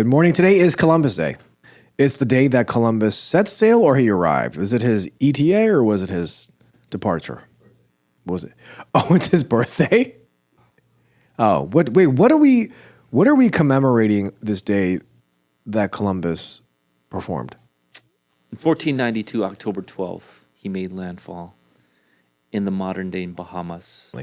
Good morning. Today is Columbus Day. It's the day that Columbus set sail or he arrived. Was it his ETA or was it his departure? What was it? Oh, it's his birthday? Oh, what are we commemorating this day that Columbus performed? In 1492, October 12th, he made landfall in the modern-day Bahamas.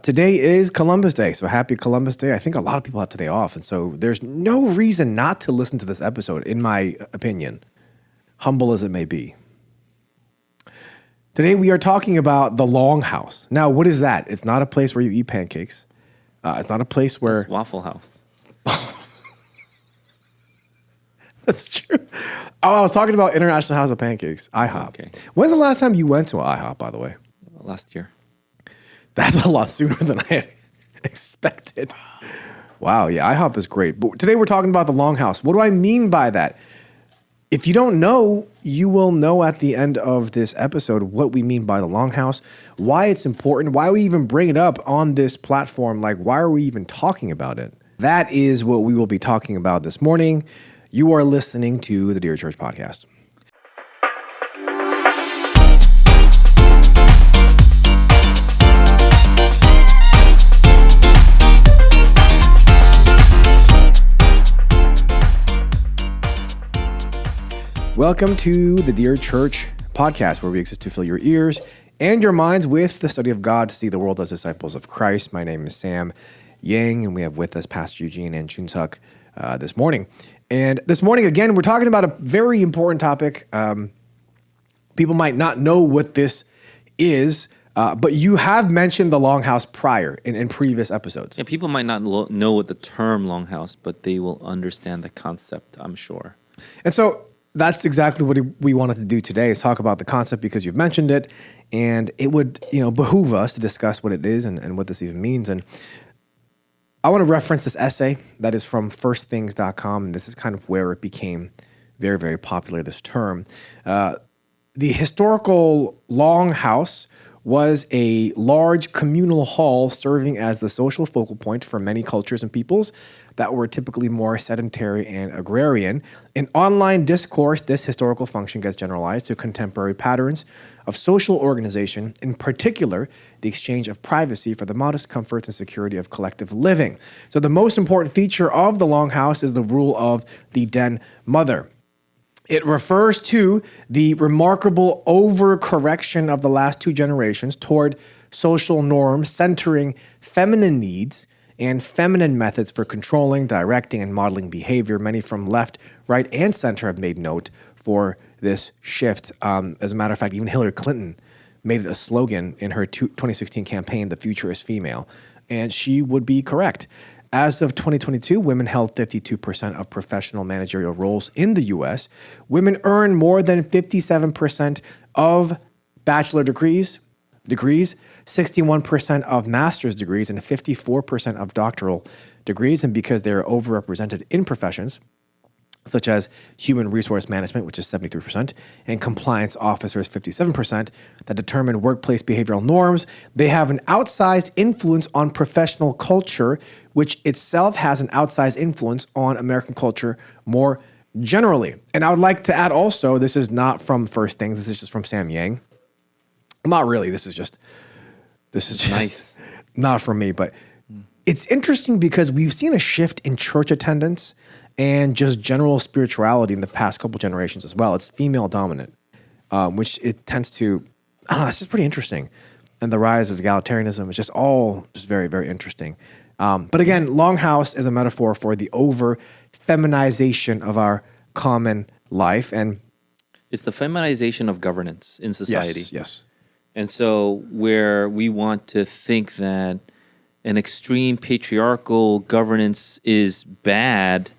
Today is Columbus Day, so happy Columbus Day. I think a lot of people have today off, and so there's no reason not to listen to this episode, in my opinion, humble as it may be. Today we are talking about the Longhouse. Now, what is that? It's not a place where you eat pancakes. It's not a place where... It's Waffle House. That's true. Oh, I was talking about International House of Pancakes, IHOP. Okay. When's the last time you went to an IHOP, by the way? Last year. That's a lot sooner than I had expected. Wow, yeah, IHOP is great. But today we're talking about the Longhouse. What do I mean by that? If you don't know, you will know at the end of this episode what we mean by the Longhouse, why it's important, why we even bring it up on this platform, like why are we even talking about it? That is what we will be talking about this morning. You are listening to the Dear Church Podcast. Welcome to the Dear Church Podcast, where we exist to fill your ears and your minds with the study of God to see the world as disciples of Christ. My name is Sam Yang, and we have with us Pastor Eugene and Chuntuk this morning. And this morning, again, we're talking about a very important topic. People might not know what this is, but you have mentioned the Longhouse prior in previous episodes. Yeah, people might not know what the term Longhouse, but they will understand the concept, I'm sure. And so that's exactly what we wanted to do today, is talk about the concept because you've mentioned it, and it would behoove us to discuss what it is and what this even means. And I want to reference this essay that is from firstthings.com, and this is kind of where it became very, very popular, this term. The historical Longhouse was a large communal hall serving as the social focal point for many cultures and peoples that were typically more sedentary and agrarian. In online discourse, this historical function gets generalized to contemporary patterns of social organization, in particular, the exchange of privacy for the modest comforts and security of collective living. So the most important feature of the Longhouse is the rule of the den mother. It refers to the remarkable overcorrection of the last two generations toward social norms centering feminine needs and feminine methods for controlling, directing, and modeling behavior. Many from left, right, and center have made note for this shift. As a matter of fact, even Hillary Clinton made it a slogan in her 2016 campaign, "The future is female," and she would be correct. As of 2022, women held 52% of professional managerial roles in the U.S. Women earn more than 57% of bachelor degrees, 61% of master's degrees, and 54% of doctoral degrees. And because they're overrepresented in professions such as human resource management, which is 73%, and compliance officers, 57%, that determine workplace behavioral norms, they have an outsized influence on professional culture, which itself has an outsized influence on American culture more generally. And I would like to add also, this is not from First Things, this is just from Sam Yang. Not really, this is just nice. Not from me, but it's interesting because we've seen a shift in church attendance and just general spirituality in the past couple generations as well. It's female dominant, which it tends to, I don't know, it's just pretty interesting. And the rise of egalitarianism is just very, very interesting. But again, Longhouse is a metaphor for the over-feminization of our common life. And it's the feminization of governance in society. Yes. And so where we want to think that an extreme patriarchal governance is bad,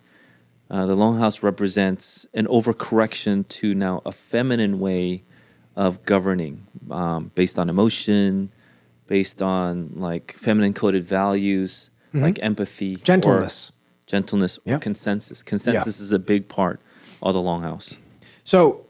the Longhouse represents an overcorrection to now a feminine way of governing, based on emotion, based on like feminine coded values, like empathy, gentleness, or consensus. Consensus is a big part of the Longhouse. So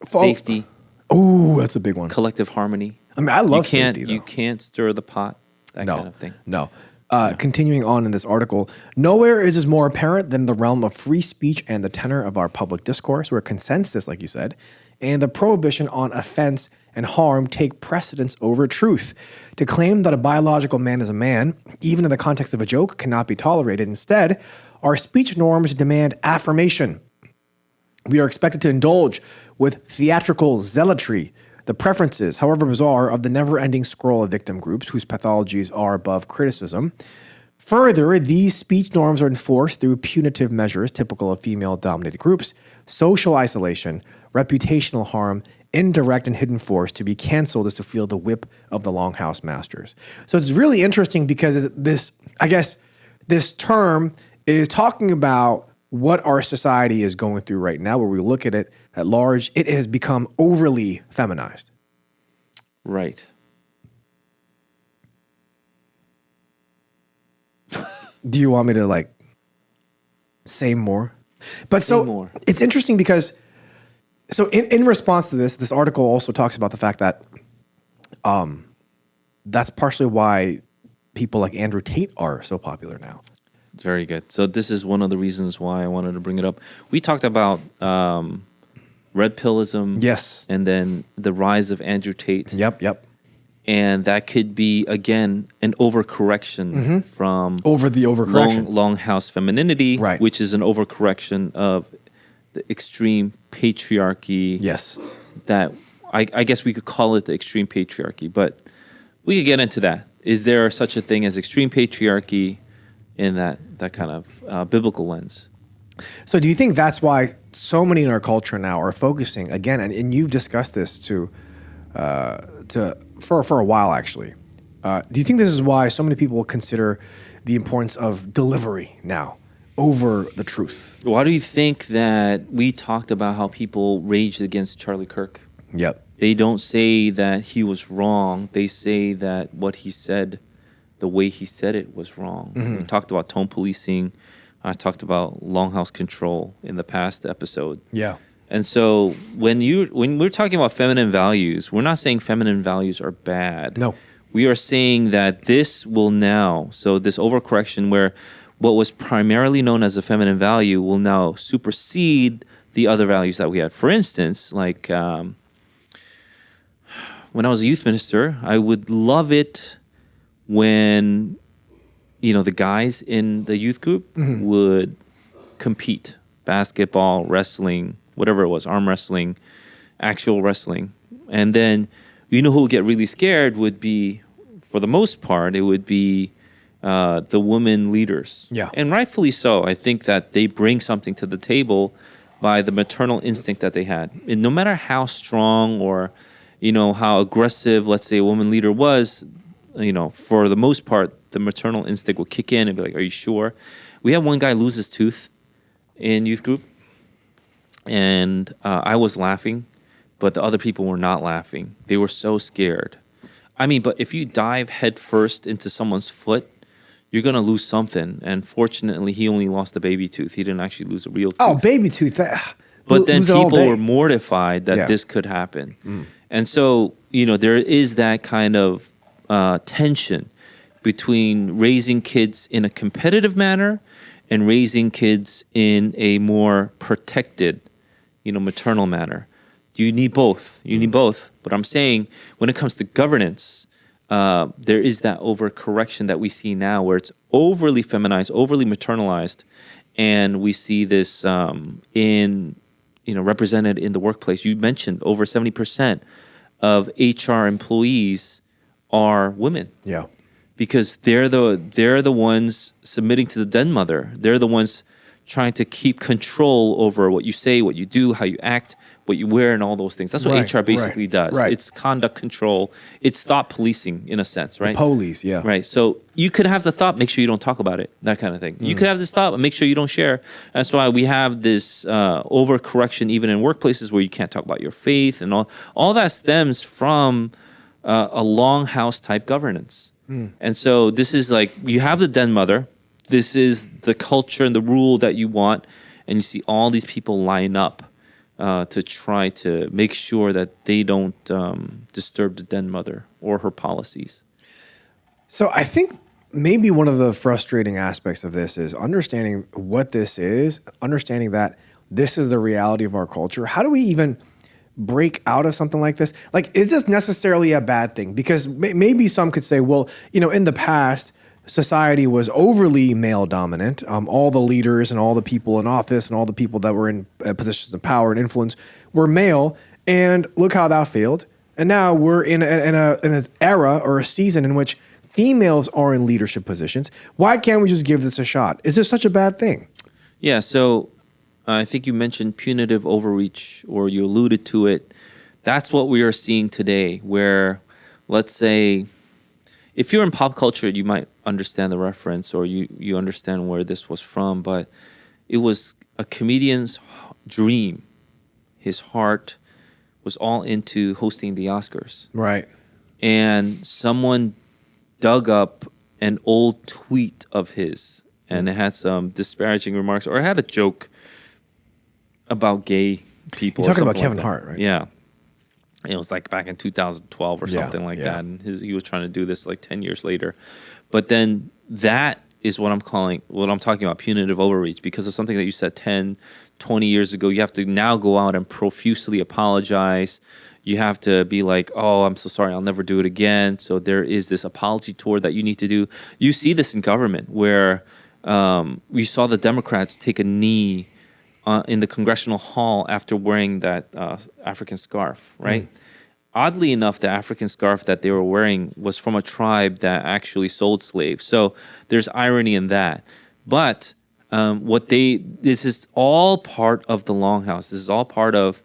safety. Oh, that's a big one. Collective harmony. I mean, I love safety, though. You can't stir the pot, that kind of thing. No. Continuing on in this article, nowhere is this more apparent than the realm of free speech and the tenor of our public discourse, where consensus, like you said, and the prohibition on offense and harm take precedence over truth. To claim that a biological man is a man, even in the context of a joke, cannot be tolerated. Instead, our speech norms demand affirmation. We are expected to indulge with theatrical zealotry the preferences, however bizarre, of the never-ending scroll of victim groups whose pathologies are above criticism. Further, these speech norms are enforced through punitive measures typical of female-dominated groups, social isolation, reputational harm, indirect and hidden force. To be canceled is to feel the whip of the Longhouse masters. So it's really interesting because this term is talking about what our society is going through right now, where we look at it at large. It has become overly feminized. Right. Do you want me to say more? But Say more. It's interesting because in response to this article also talks about the fact that that's partially why people like Andrew Tate are so popular now. It's very good. So this is one of the reasons why I wanted to bring it up. We talked about red pillism. Yes. And then the rise of Andrew Tate. Yep. And that could be, again, an overcorrection from Over the overcorrection. Longhouse femininity, Right. which is an overcorrection of the extreme patriarchy. Yes. That I guess we could call it the extreme patriarchy, but we could get into that. Is there such a thing as extreme patriarchy in that kind of biblical lens? So do you think that's why so many in our culture now are focusing, again, and you've discussed this for a while actually. Do you think this is why so many people consider the importance of delivery now over the truth? Why do you think that we talked about how people raged against Charlie Kirk? Yep. They don't say that he was wrong. They say that what he said, the way he said it, was wrong. We talked about tone policing. I talked about Longhouse control in the past episode. Yeah. And so when we're talking about feminine values, we're not saying feminine values are bad. No. We are saying that this will now, so this overcorrection where what was primarily known as a feminine value will now supersede the other values that we had. For instance, like when I was a youth minister, I would love it when the guys in the youth group would compete, basketball, wrestling, whatever it was, arm wrestling, actual wrestling. And then who would get really scared would be, for the most part, it would be the women leaders. Yeah. And rightfully so. I think that they bring something to the table by the maternal instinct that they had. And no matter how strong or, how aggressive, let's say, a woman leader was, for the most part, the maternal instinct will kick in and be like, are you sure? We had one guy lose his tooth in youth group. And I was laughing, but the other people were not laughing. They were so scared. But if you dive head first into someone's foot, you're going to lose something. And fortunately, he only lost a baby tooth. He didn't actually lose a real tooth. Oh, baby tooth. But then people were mortified that this could happen. And so, there is that kind of tension between raising kids in a competitive manner and raising kids in a more protected, maternal manner. You need both. You need both. But I'm saying when it comes to governance, there is that overcorrection that we see now where it's overly feminized, overly maternalized. And we see this represented in the workplace. You mentioned over 70% of HR employees are women. Yeah. Because they're the ones submitting to the den mother. They're the ones trying to keep control over what you say, what you do, how you act, what you wear, and all those things. That's what HR basically does. Right. It's conduct control. It's thought policing in a sense, right? The police, yeah. Right. So you could have the thought, make sure you don't talk about it, that kind of thing. You could have this thought, but make sure you don't share. That's why we have this overcorrection even in workplaces where you can't talk about your faith and all. All that stems from a Longhouse type governance. And so this is like, you have the den mother. This is the culture and the rule that you want. And you see all these people line up to try to make sure that they don't disturb the den mother or her policies. So I think maybe one of the frustrating aspects of this is understanding what this is, understanding that this is the reality of our culture. How do we even break out of something like this? Like, is this necessarily a bad thing? Because maybe some could say, well, in the past, society was overly male dominant. All the leaders and all the people in office and all the people that were in positions of power and influence were male. And look how that failed. And now we're in an era or a season in which females are in leadership positions. Why can't we just give this a shot? Is this such a bad thing? Yeah, so I think you mentioned punitive overreach, or you alluded to it. That's what we are seeing today, where, let's say, if you're in pop culture, you might understand the reference, or you understand where this was from, but it was a comedian's dream. His heart was all into hosting the Oscars. Right. And someone dug up an old tweet of his, and it had some disparaging remarks, or it had a joke about gay people. You're talking about like Kevin that. Hart, right? Yeah. It was like back in 2012 or something like yeah. that. And he was trying to do this like 10 years later. But then that is what I'm talking about, punitive overreach, because of something that you said 10, 20 years ago. You have to now go out and profusely apologize. You have to be like, oh, I'm so sorry, I'll never do it again. So there is this apology tour that you need to do. You see this in government, where we saw the Democrats take a knee in the congressional hall after wearing that African scarf, right? Oddly enough, the African scarf that they were wearing was from a tribe that actually sold slaves. So there's irony in that. But this is all part of the Longhouse. This is all part of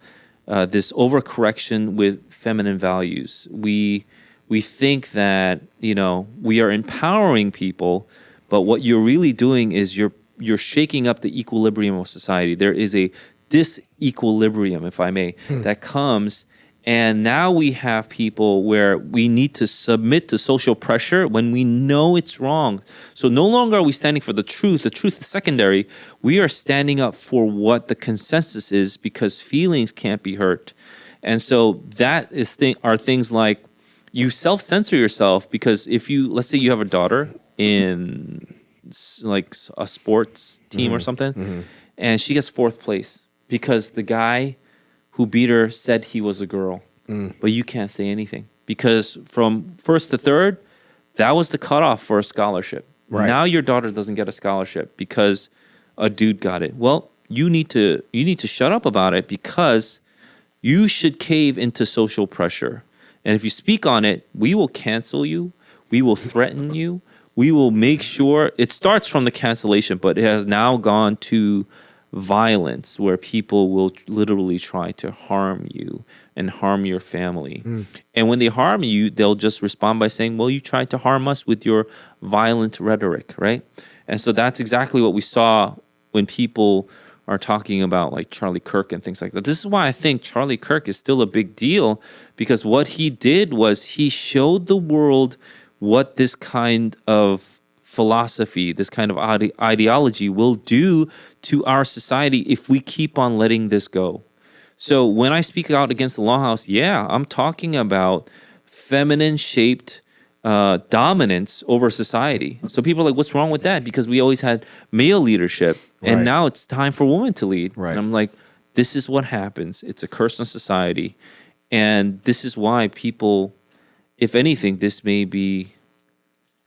this overcorrection with feminine values. We think that, we are empowering people, but what you're really doing is you're shaking up the equilibrium of society. There is a disequilibrium, if I may, that comes. And now we have people where we need to submit to social pressure when we know it's wrong. So no longer are we standing for the truth. The truth is secondary. We are standing up for what the consensus is, because feelings can't be hurt. And so that are things like, you self-censor yourself, because if let's say you have a daughter in like a sports team or something, and she gets fourth place because the guy who beat her said he was a girl, but you can't say anything, because from first to third, that was the cutoff for a scholarship. Right. Now your daughter doesn't get a scholarship because a dude got it. Well, you need to shut up about it, because you should cave into social pressure. And if you speak on it, we will cancel you. We will threaten you. We will make sure it starts from the cancellation, but it has now gone to violence, where people will literally try to harm you and harm your family. And when they harm you, they'll just respond by saying, well, you tried to harm us with your violent rhetoric, right? And so that's exactly what we saw when people are talking about like Charlie Kirk and things like that. This is why I think Charlie Kirk is still a big deal, because what he did was he showed the world what this kind of philosophy, this kind of ideology will do to our society if we keep on letting this go. So when I speak out against the Longhouse, I'm talking about feminine-shaped dominance over society. So people are like, what's wrong with that? Because we always had male leadership, and now it's time for women to lead. Right. And I'm like, this is what happens. It's a curse on society. And this is why people, if anything, this may be,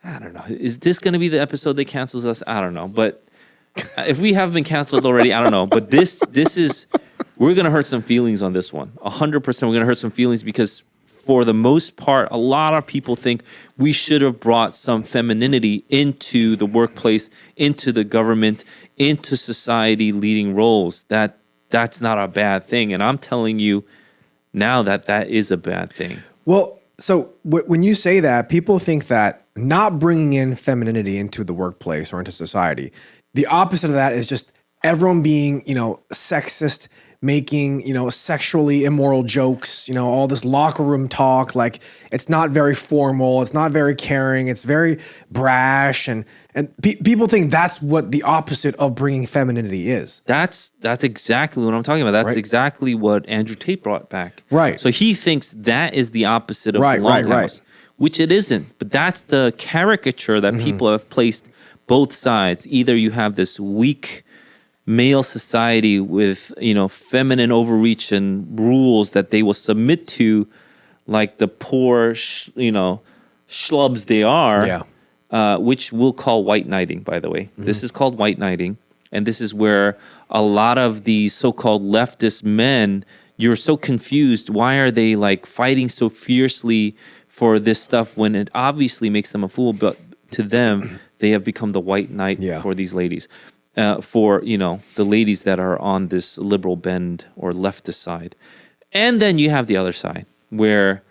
I don't know. Is this going to be the episode that cancels us? I don't know. But if we have been canceled already, I don't know. But this is, we're going to hurt some feelings on this one. 100% we're going to hurt some feelings, because for the most part, a lot of people think we should have brought some femininity into the workplace, into the government, into society leading roles. That's not a bad thing. And I'm telling you now that is a bad thing. Well, so when you say that, people think that not bringing in femininity into the workplace or into society, the opposite of that is just everyone being, sexist, making, sexually immoral jokes, all this locker room talk. Like, it's not very formal. It's not very caring. It's very brash. And people think that's what the opposite of bringing femininity is. That's exactly what I'm talking about. That's exactly what Andrew Tate brought back. Right. So he thinks that is the opposite of the Longhouse. which it isn't. But that's the caricature that people have placed both sides. Either you have this weak male society with, feminine overreach and rules that they will submit to, like the poor, schlubs they are, which we'll call white knighting, by the way. This is called white knighting. And this is where a lot of these so-called leftist men, you're so confused. Why are they like fighting so fiercely for this stuff when it obviously makes them a fool? But to them, they have become the white knight for these ladies. For the ladies that are on this liberal bend or leftist side. And then you have the other side where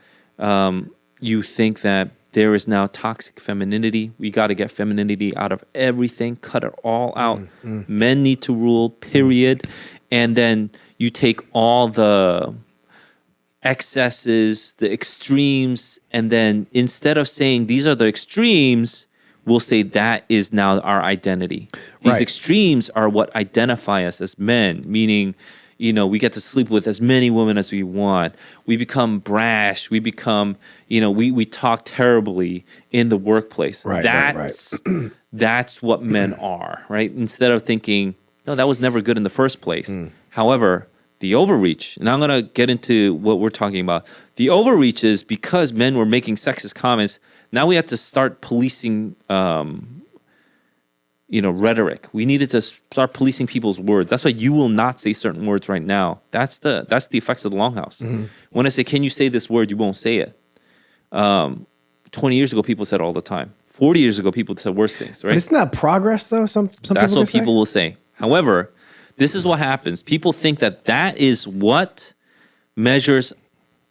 you think that there is now toxic femininity. We got to get femininity out of everything, cut it all out. Men need to rule, period. And then you take all the excesses, the extremes, and then instead of saying these are the extremes, we'll say that is now our identity. These extremes are what identify us as men, meaning, we get to sleep with as many women as we want. We become brash. We become, we talk terribly in the workplace. That's what men are, right? Instead of thinking, no, that was never good in the first place. However, the overreach, and I'm going to get into what we're talking about. The overreach is because men were making sexist comments. Now we have to start policing, rhetoric. We needed to start policing people's words. That's why you will not say certain words right now. That's the effects of the Longhouse. When I say, can you say this word, you won't say it. 20 years ago, people said it all the time. 40 years ago, people said worse things, right? But isn't that progress, though? Some That's what people will say. However, this is what happens. People think that is what measures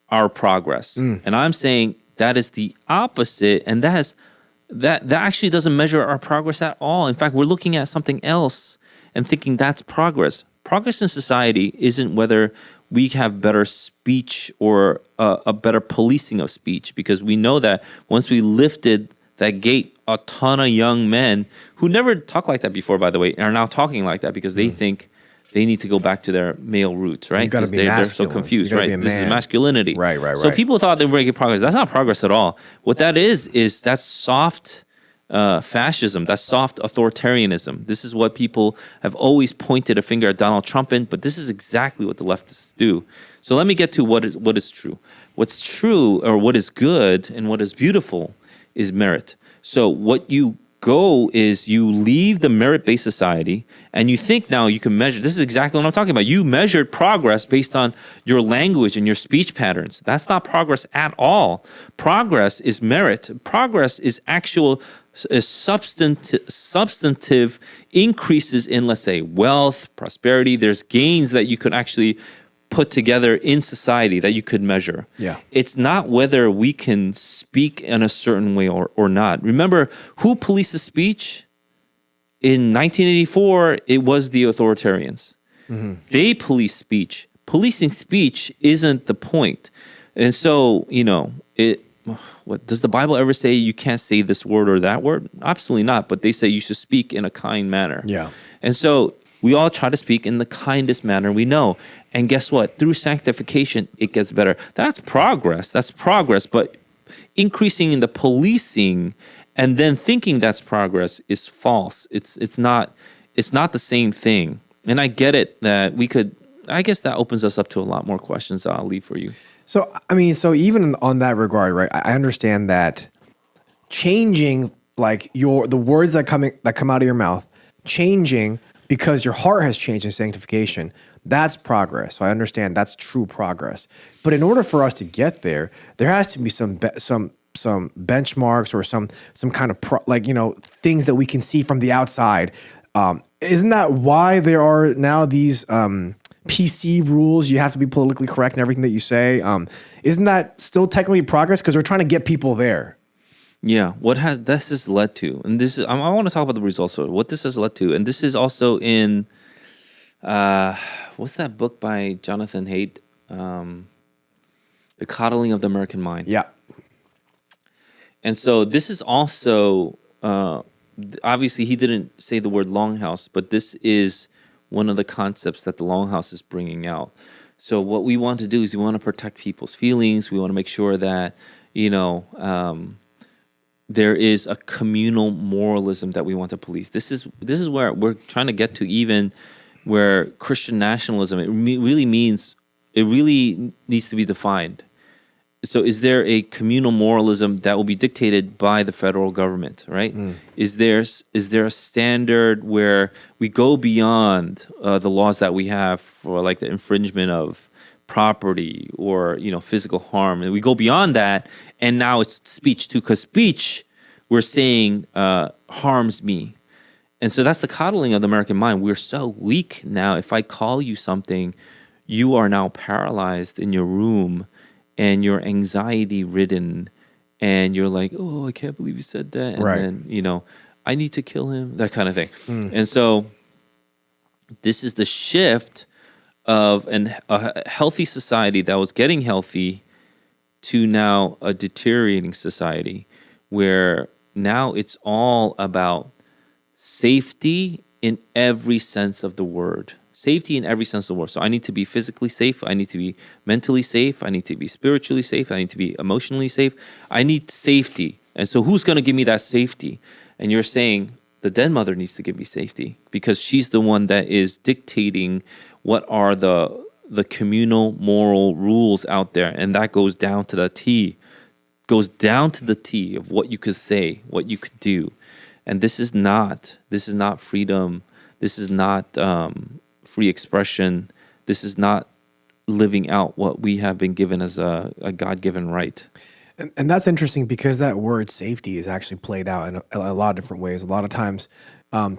our progress. And I'm saying that is the opposite, and that actually doesn't measure our progress at all. In fact, we're looking at something else and thinking that's progress. Progress in society isn't whether we have better speech or a better policing of speech, because we know that once we lifted that gate, a ton of young men who never talked like that before, by the way, are now talking like that because they think they need to go back to their male roots, right? Because they're so confused, right? This is masculinity. Right. So people thought they were making progress. That's not progress at all. What that is that's soft fascism. That's soft authoritarianism. This is what people have always pointed a finger at Donald Trump in, but this is exactly what the leftists do. So let me get to what is true. What's true, or what is good and what is beautiful, is merit. So what you go is you leave the merit-based society and you think now you can measure. This is exactly what I'm talking about. You measured progress based on your language and your speech patterns. That's not progress at all. Progress is merit. Progress is substantive increases in, let's say, wealth, prosperity. There's gains that you could actually put together in society that you could measure. Yeah. It's not whether we can speak in a certain way or not. Remember, who polices speech? In 1984, it was the authoritarians. They police speech. Policing speech isn't the point. And so, what does the Bible ever say you can't say this word or that word? Absolutely not. But they say you should speak in a kind manner. Yeah. And so we all try to speak in the kindest manner we know. And guess what? Through sanctification, it gets better. That's progress. But increasing in the policing and then thinking that's progress is false. It's not the same thing. And I get it that I guess that opens us up to a lot more questions that I'll leave for you. So, even on that regard, right, I understand that changing like the words that come out of your mouth, changing because your heart has changed in sanctification, that's progress. So I understand that's true progress. But in order for us to get there, there has to be some benchmarks or some kind of things that we can see from the outside. Isn't that why there are now these PC rules? You have to be politically correct in everything that you say. Isn't that still technically progress? Because we're trying to get people there. Yeah, what has this led to, and this is I want to talk about the results of what this has led to, and this is also in what's that book by Jonathan Haidt, The Coddling of the American Mind. Yeah, and so this is also obviously he didn't say the word Longhouse, but this is one of the concepts that the Longhouse is bringing out. So what we want to do is we want to protect people's feelings. We want to make sure that you know, there is a communal moralism that we want to police. This is where we're trying to get to, even where Christian nationalism, really needs to be defined. So is there a communal moralism that will be dictated by the federal government, right? Is there a standard where we go beyond the laws that we have for like the infringement of property or, you know, physical harm, and we go beyond that, and now it's speech too, because speech, we're saying, harms me. And so that's the coddling of the American mind. We're so weak now. If I call you something, you are now paralyzed in your room and you're anxiety ridden, and you're like, oh, I can't believe you said that. And then, you know, I need to kill him, that kind of thing. And so this is the shift of a healthy society that was getting healthy to now a deteriorating society, where now it's all about safety in every sense of the word. Safety in every sense of the word. So I need to be physically safe. I need to be mentally safe. I need to be spiritually safe. I need to be emotionally safe. I need safety. And so who's going to give me that safety? And you're saying the dead mother needs to give me safety, because she's the one that is dictating what are the communal moral rules out there. And that goes down to the T. Goes down to the T of what you could say, what you could do. And this is not freedom. This is not free expression. This is not living out what we have been given as a God-given right. And that's interesting, because that word safety is actually played out in a lot of different ways. A lot of times,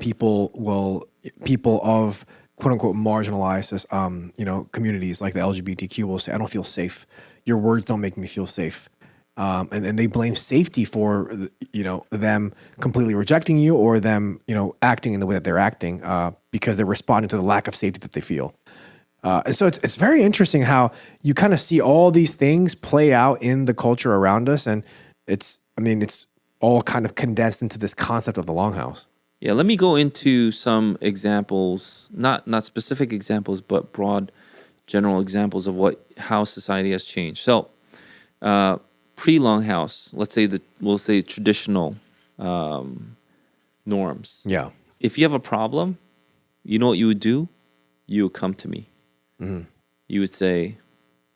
people of quote unquote marginalized, communities like the LGBTQ will say, "I don't feel safe. Your words don't make me feel safe." And they blame safety for, them completely rejecting you, or them, acting in the way that they're acting, because they're responding to the lack of safety that they feel. And so it's very interesting how you kind of see all these things play out in the culture around us. And it's all kind of condensed into this concept of the Longhouse. Yeah, let me go into some examples, not specific examples, but broad, general examples of how society has changed. So, pre-Longhouse, we'll say traditional norms. Yeah. If you have a problem, you know what you would do? You would come to me. Mm-hmm. You would say,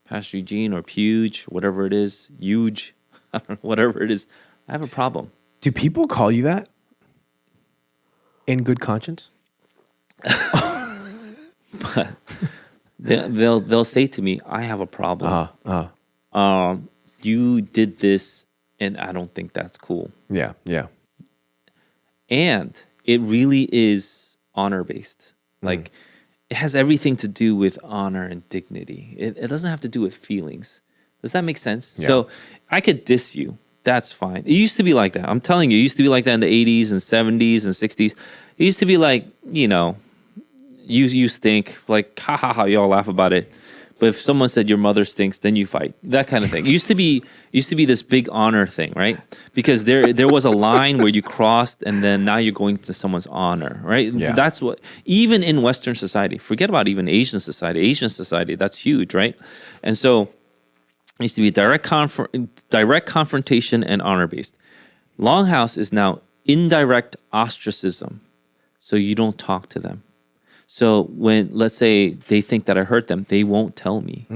Pastor Eugene or Puge, whatever it is, huge, I don't know, whatever it is, I have a problem. Do people call you that? In good conscience? But they'll say to me, I have a problem. You did this, and I don't think that's cool. Yeah. And it really is honor-based. Like, it has everything to do with honor and dignity. It doesn't have to do with feelings. Does that make sense? Yeah. So I could diss you. That's fine. It used to be like that. I'm telling you, it used to be like that in the 80s and 70s and 60s. It used to be like, you stink. Like, ha ha ha, y'all laugh about it. But if someone said your mother stinks, then you fight. That kind of thing. It used to be this big honor thing, right? Because there was a line where you crossed, and then now you're going to someone's honor, right? Yeah. So that's what, even in Western society, forget about even Asian society, that's huge, right? And so it used to be direct confrontation and honor-based. Longhouse is now indirect ostracism. So you don't talk to them. So when, let's say, they think that I hurt them, they won't tell me.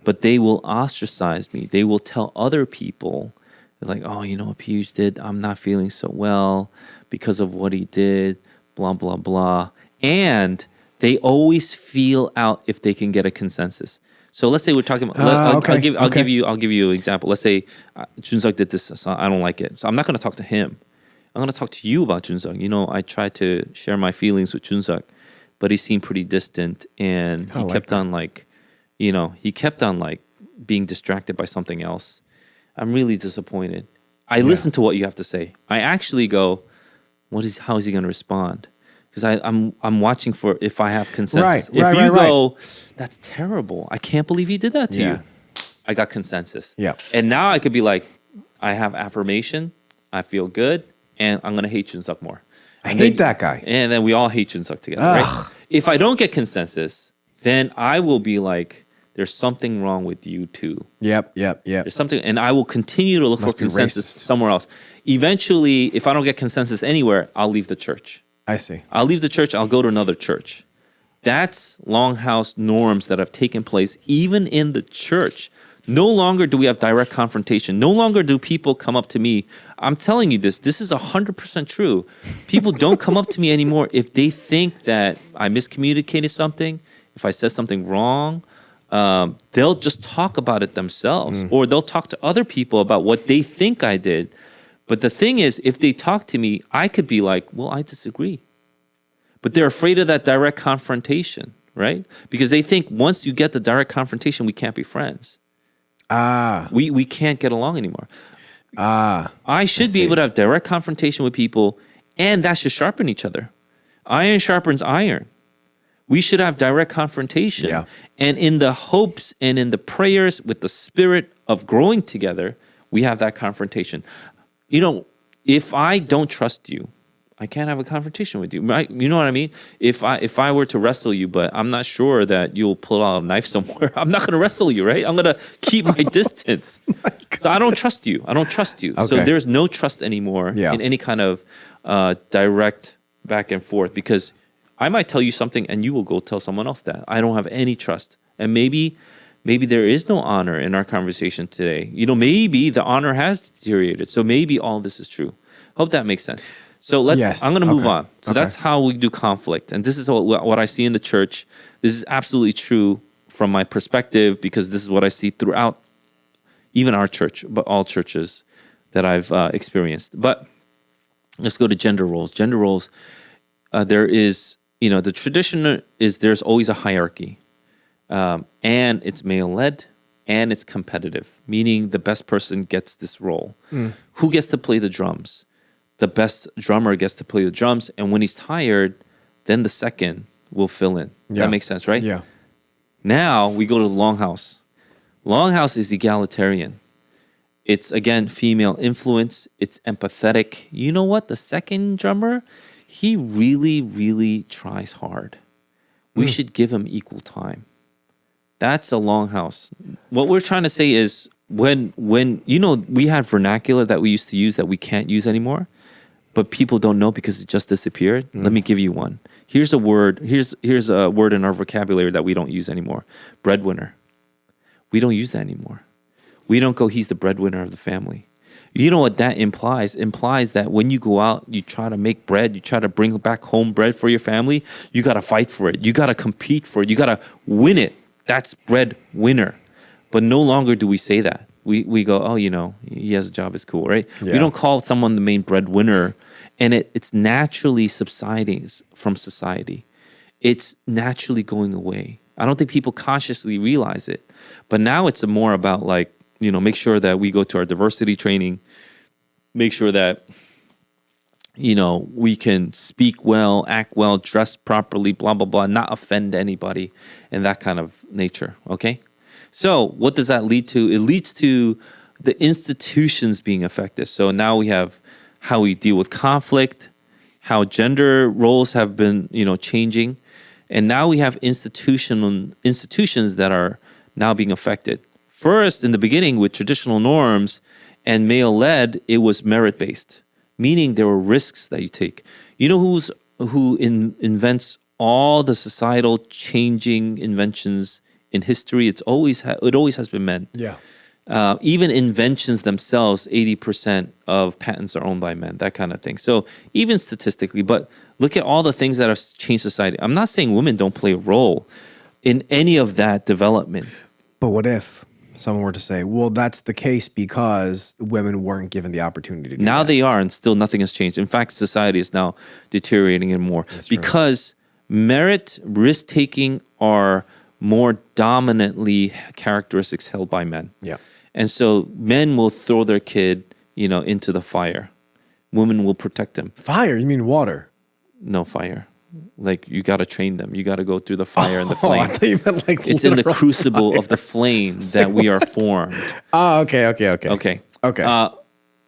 But they will ostracize me. They will tell other people, like, oh, you know what Piyush did? I'm not feeling so well because of what he did, blah, blah, blah. And they always feel out if they can get a consensus. So let's say we're talking about, I'll give you an example. Let's say Junseok did this, so I don't like it. So I'm not going to talk to him. I'm going to talk to you about Junseok. I tried to share my feelings with Junseok, but he seemed pretty distant, and he kept on being distracted by something else. I'm really disappointed. I listen to what you have to say. I actually go, how is he going to respond? Because I'm watching for if I have consensus. If you go, that's terrible. I can't believe he did that to you. I got consensus. Yeah. And now I could be like, I have affirmation. I feel good. And I'm going to hate Junseok more. I hate that guy. And then we all hate Junseok together, right? If I don't get consensus, then I will be like, there's something wrong with you too. Yep. There's something, and I will continue to look for Must be consensus racist. somewhere else. Eventually, if I don't get consensus anywhere, I'll leave the church. I see. I'll leave the church. I'll go to another church. That's Longhouse norms that have taken place even in the church. No longer do we have direct confrontation. No longer do people come up to me. I'm telling you this. This is 100% true. People don't come up to me anymore if they think that I miscommunicated something, if I said something wrong. They'll just talk about it themselves, or they'll talk to other people about what they think I did. But the thing is, if they talk to me, I could be like, well, I disagree. But they're afraid of that direct confrontation, right? Because they think once you get the direct confrontation, we can't be friends. We can't get along anymore. I should be able to have direct confrontation with people, and that should sharpen each other. Iron sharpens iron. We should have direct confrontation. Yeah. And in the hopes and in the prayers with the spirit of growing together, we have that confrontation. You know, if I don't trust you, I can't have a confrontation with you, right? You know what I mean? If I were to wrestle you, but I'm not sure that you'll pull out a knife somewhere, I'm not going to wrestle you, right? I'm going to keep my distance. So I don't trust you. Okay. So there's no trust anymore in any kind of direct back and forth, because I might tell you something and you will go tell someone else that. I don't have any trust. And maybe there is no honor in our conversation today. You know, maybe the honor has deteriorated. So maybe all this is true. Hope that makes sense. So I'm going to move on. So that's how we do conflict. And this is what I see in the church. This is absolutely true from my perspective, because this is what I see throughout even our church, but all churches that I've experienced. But let's go to gender roles. Gender roles, there is, you know, the tradition is there's always a hierarchy. And it's male-led, and it's competitive, meaning the best person gets this role. Who gets to play the drums? The best drummer gets to play the drums, and when he's tired, then the second will fill in. That makes sense, right? Yeah. Now we go to the Longhouse. Longhouse is egalitarian. It's, again, female influence. It's empathetic. You know what? The second drummer, he really, really tries hard. We should give him equal time. That's a Longhouse. What we're trying to say is when you know, we had vernacular that we used to use that we can't use anymore, but people don't know because it just disappeared. Let me give you one. Here's a word. Here's a word in our vocabulary that we don't use anymore. Breadwinner. We don't use that anymore. We don't go, he's the breadwinner of the family. You know what that implies? Implies that when you go out, you try to make bread, you try to bring back home bread for your family, you got to fight for it. You got to compete for it. You got to win it. That's breadwinner. But no longer do we say that. We go, oh, you know, he has a job, it's cool, right? Yeah. We don't call someone the main breadwinner, and it's naturally subsiding from society. It's naturally going away. I don't think people consciously realize it. But now it's more about, like, you know, make sure that we go to our diversity training, make sure that, you know, we can speak well, act well, dress properly, blah, blah, blah, not offend anybody, and that kind of nature, okay? So what does that lead to? It leads to the institutions being affected. So now we have how we deal with conflict, how gender roles have been, you know, changing, and now we have institutions that are now being affected. First, in the beginning, with traditional norms and male-led, it was merit-based, meaning there were risks that you take. You know who invents all the societal changing inventions in history? It always has been men. Yeah. Even inventions themselves, 80% of patents are owned by men, that kind of thing. So even statistically, but look at all the things that have changed society. I'm not saying women don't play a role in any of that development. But what if someone were to say, well, that's the case because women weren't given the opportunity to do Now that? they are, and still nothing has changed. In fact, society is now deteriorating and more because merit, risk-taking are more dominantly characteristics held by men. Yeah. And so men will throw their kid, you know, into the fire. Women will protect them. Fire? You mean water? No fire. Like, you got to train them. You got to go through the fire and the flame. I thought you meant like It's in the literal crucible fire. of the flame that we are formed. Oh, okay. Okay.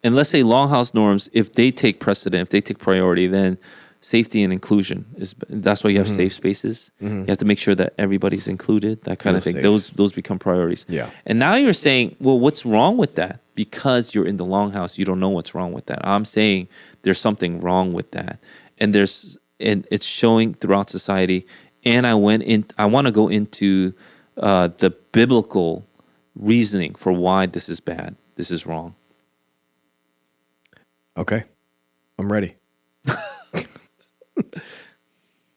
And let's say Longhouse norms, if they take precedent, if they take priority, then safety and inclusion is. That's why you have safe spaces. You have to make sure that everybody's included. That kind of thing. safe. Those become priorities. Yeah. And now you're saying, well, what's wrong with that? Because you're in the Longhouse, you don't know what's wrong with that. I'm saying there's something wrong with that, and it's showing throughout society. And I want to go into the biblical reasoning for why this is bad. This is wrong. Okay. I'm ready.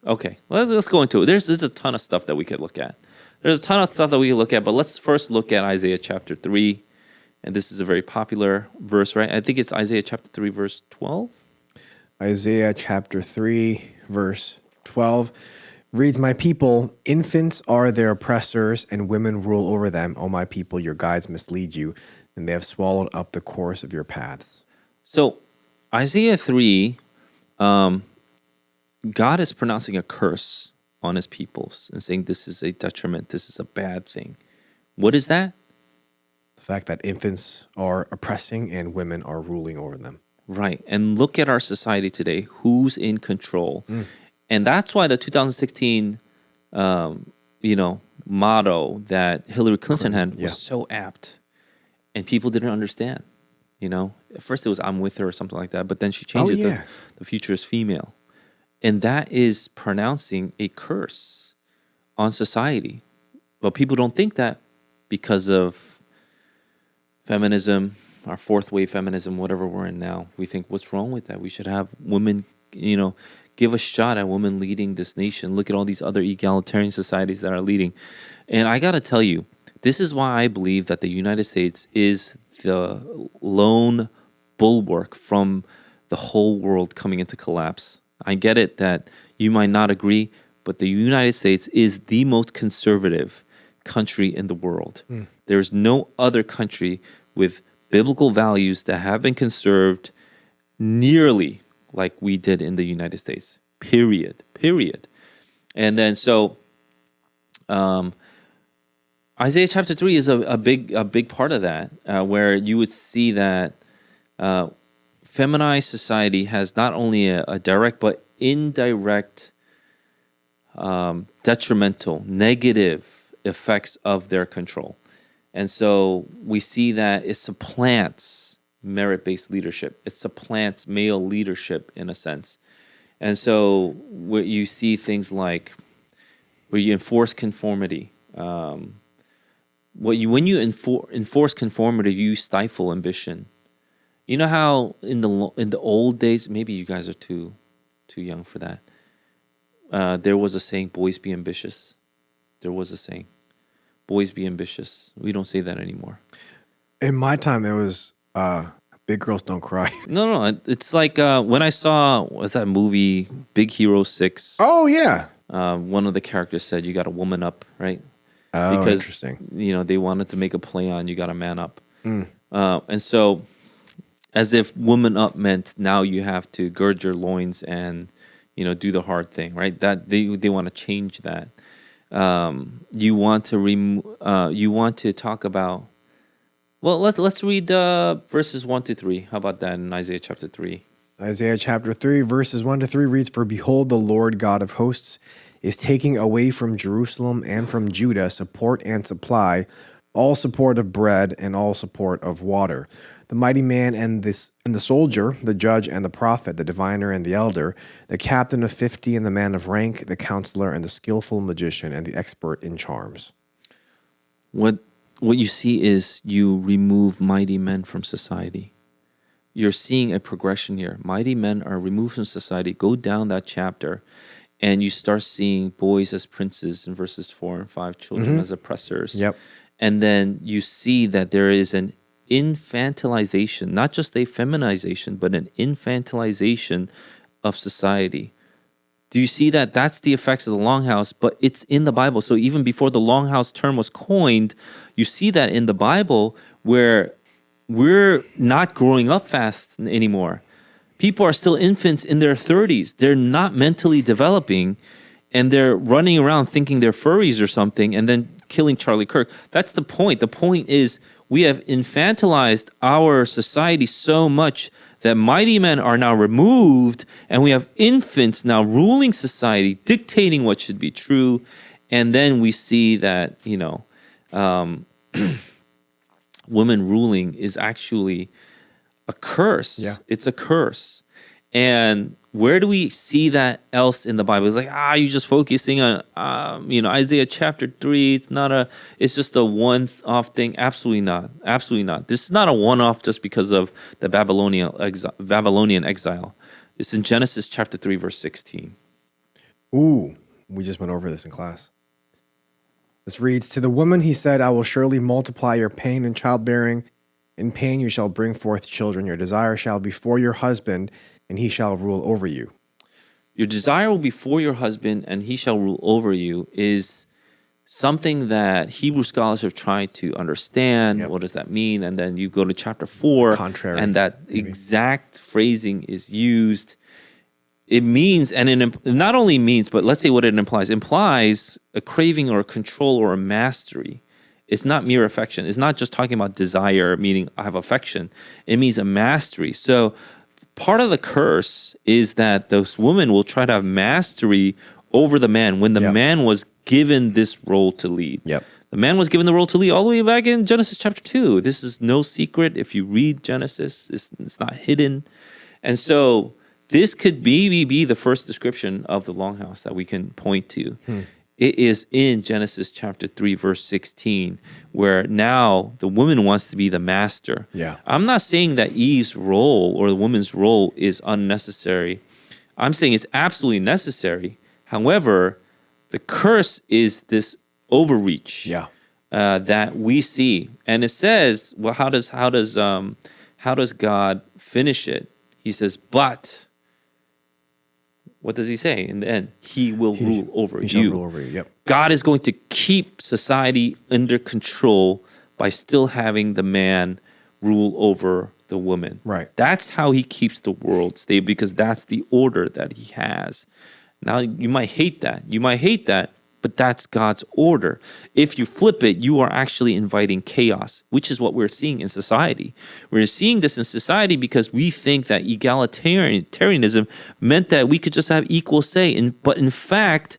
Okay, let's go into it. There's a ton of stuff that we could look at. There's a ton of stuff that we could look at, but let's first look at Isaiah chapter 3. And this is a very popular verse, right? I think it's Isaiah chapter 3, verse 12. Isaiah chapter 3, verse 12 reads, "My people, infants are their oppressors, and women rule over them. O my people, your guides mislead you, and they have swallowed up the course of your paths." So Isaiah 3, God is pronouncing a curse on his peoples and saying this is a detriment, this is a bad thing. What is that? The fact that infants are oppressing and women are ruling over them. Right. And look at our society today. Who's in control? And that's why the 2016 motto that Hillary Clinton had was so apt. And people didn't understand. At first it was "I'm with her" or something like that, but then she changed it. The future is female. And that is pronouncing a curse on society. But people don't think that because of feminism, our fourth wave feminism, whatever we're in now. We think, what's wrong with that? We should have women, give a shot at women leading this nation. Look at all these other egalitarian societies that are leading. And I got to tell you, this is why I believe that the United States is the lone bulwark from the whole world coming into collapse. I get it that you might not agree, but the United States is the most conservative country in the world. There's no other country with biblical values that have been conserved nearly like we did in the United States. Period. And then Isaiah chapter 3 is a big part of that, where you would see that feminized society has not only a direct but indirect detrimental, negative effects of their control. And so we see that it supplants merit-based leadership. It supplants male leadership in a sense. And so where you see things like where you enforce conformity. When you enforce conformity, you stifle ambition. You know how in the old days, maybe you guys are too young for that. There was a saying, "Boys be ambitious." There was a saying, "Boys be ambitious." We don't say that anymore. In my time, it was "Big girls don't cry." No. It's like when I saw what's that movie, Big Hero 6. Oh yeah. One of the characters said, "You got to woman up," right? Oh, Because interesting. they wanted to make a play on "You got to man up," and so as if woman up meant now you have to gird your loins and do the hard thing, right? That they want to change that. You want to talk about. Well, let's read verses 1 to 3. How about that in Isaiah chapter 3? Isaiah chapter 3, verses 1 to 3 reads, "For behold, the Lord God of hosts is taking away from Jerusalem and from Judah support and supply, all support of bread and all support of water. The mighty man and the soldier, the judge and the prophet, the diviner and the elder, the captain of 50 and the man of rank, the counselor and the skillful magician and the expert in charms." What you see is you remove mighty men from society. You're seeing a progression here. Mighty men are removed from society. Go down that chapter, and you start seeing boys as princes in verses 4 and 5, children as oppressors. Yep. And then you see that there is an infantilization, not just a feminization, but an infantilization of society. Do you see that? That's the effects of the Longhouse, but it's in the Bible. So even before the Longhouse term was coined, you see that in the Bible where we're not growing up fast anymore. People are still infants in their 30s. They're not mentally developing, and they're running around thinking they're furries or something and then killing Charlie Kirk. That's the point. The point is we have infantilized our society so much that mighty men are now removed, and we have infants now ruling society, dictating what should be true. And then we see that, women ruling is actually a curse. Yeah. It's a curse. And where do we see that else in the Bible? It's like, you're just focusing on, Isaiah chapter 3. It's just a one-off thing. Absolutely not. Absolutely not. This is not a one-off just because of the Babylonian exile. It's in Genesis chapter 3, verse 16. Ooh, we just went over this in class. This reads, "To the woman he said, I will surely multiply your pain in childbearing. In pain you shall bring forth children. Your desire shall be for your husband, and he shall rule over you." Your desire will be for your husband, and he shall rule over you is something that Hebrew scholars have tried to understand. Yep. What does that mean? And then you go to chapter 4, Contrary, and that maybe. exact phrasing is used. It means, and it not only means, but let's say what it implies. It implies a craving or a control or a mastery. It's not mere affection. It's not just talking about desire, meaning I have affection. It means a mastery. So part of the curse is that those women will try to have mastery over the man when the Yep. man was given this role to lead. Yep. The man was given the role to lead all the way back in Genesis chapter 2. This is no secret. If you read Genesis, it's not hidden. And so this could maybe be the first description of the Longhouse that we can point to. It is in Genesis chapter 3, verse 16, where now the woman wants to be the master. Yeah. I'm not saying that Eve's role or the woman's role is unnecessary. I'm saying it's absolutely necessary. However, the curse is this overreach Yeah. that we see. And it says, well, how does God finish it? He says, but what does he say in the end? He will rule over He you. shall rule over you. Yep. God is going to keep society under control by still having the man rule over the woman. Right. That's how he keeps the world stable, because that's the order that he has. Now, you might hate that, but that's God's order. If you flip it, you are actually inviting chaos, which is what we're seeing in society. We're seeing this in society because we think that egalitarianism meant that we could just have equal say. But in fact,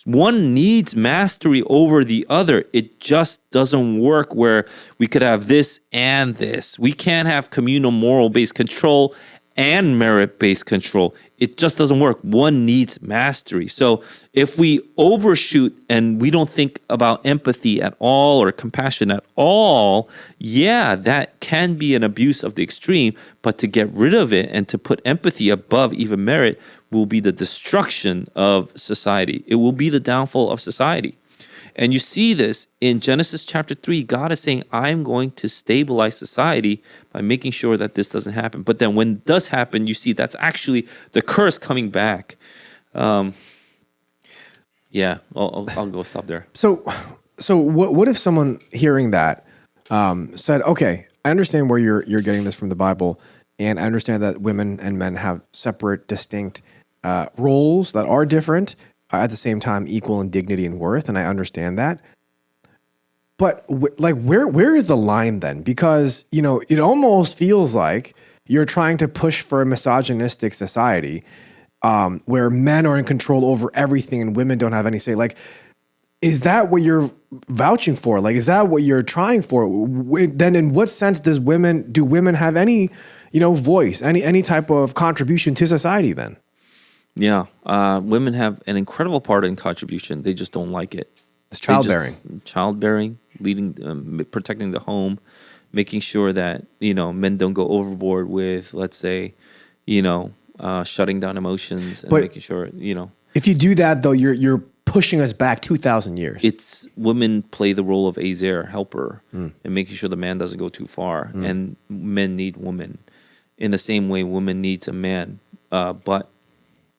one needs mastery over the other. It just doesn't work where we could have this and this. We can't have communal moral-based control and merit-based control. It just doesn't work. One needs mastery. So if we overshoot and we don't think about empathy at all or compassion at all, yeah, that can be an abuse of the extreme. But to get rid of it and to put empathy above even merit will be the destruction of society. It will be the downfall of society. And you see this in Genesis chapter 3. God is saying, I'm going to stabilize society by making sure that this doesn't happen. But then when it does happen, you see that's actually the curse coming back. I'll go stop there. So what if someone hearing that said, okay, I understand where you're getting this from the Bible, and I understand that women and men have separate, distinct roles that are different, at the same time equal in dignity and worth, and I understand that. But where is the line then? Because it almost feels like you're trying to push for a misogynistic society where men are in control over everything and women don't have any say. Like, is that what you're vouching for? Like, is that what you're trying for? Then in what sense do women have any voice, any type of contribution to society then? Yeah, women have an incredible part in contribution. They just don't like it. It's childbearing, leading, protecting the home, making sure that men don't go overboard with, let's say, shutting down emotions and making sure If you do that though, you're pushing us back 2,000 years. It's women play the role of Azer, helper, and making sure the man doesn't go too far. And men need women in the same way women needs a man, but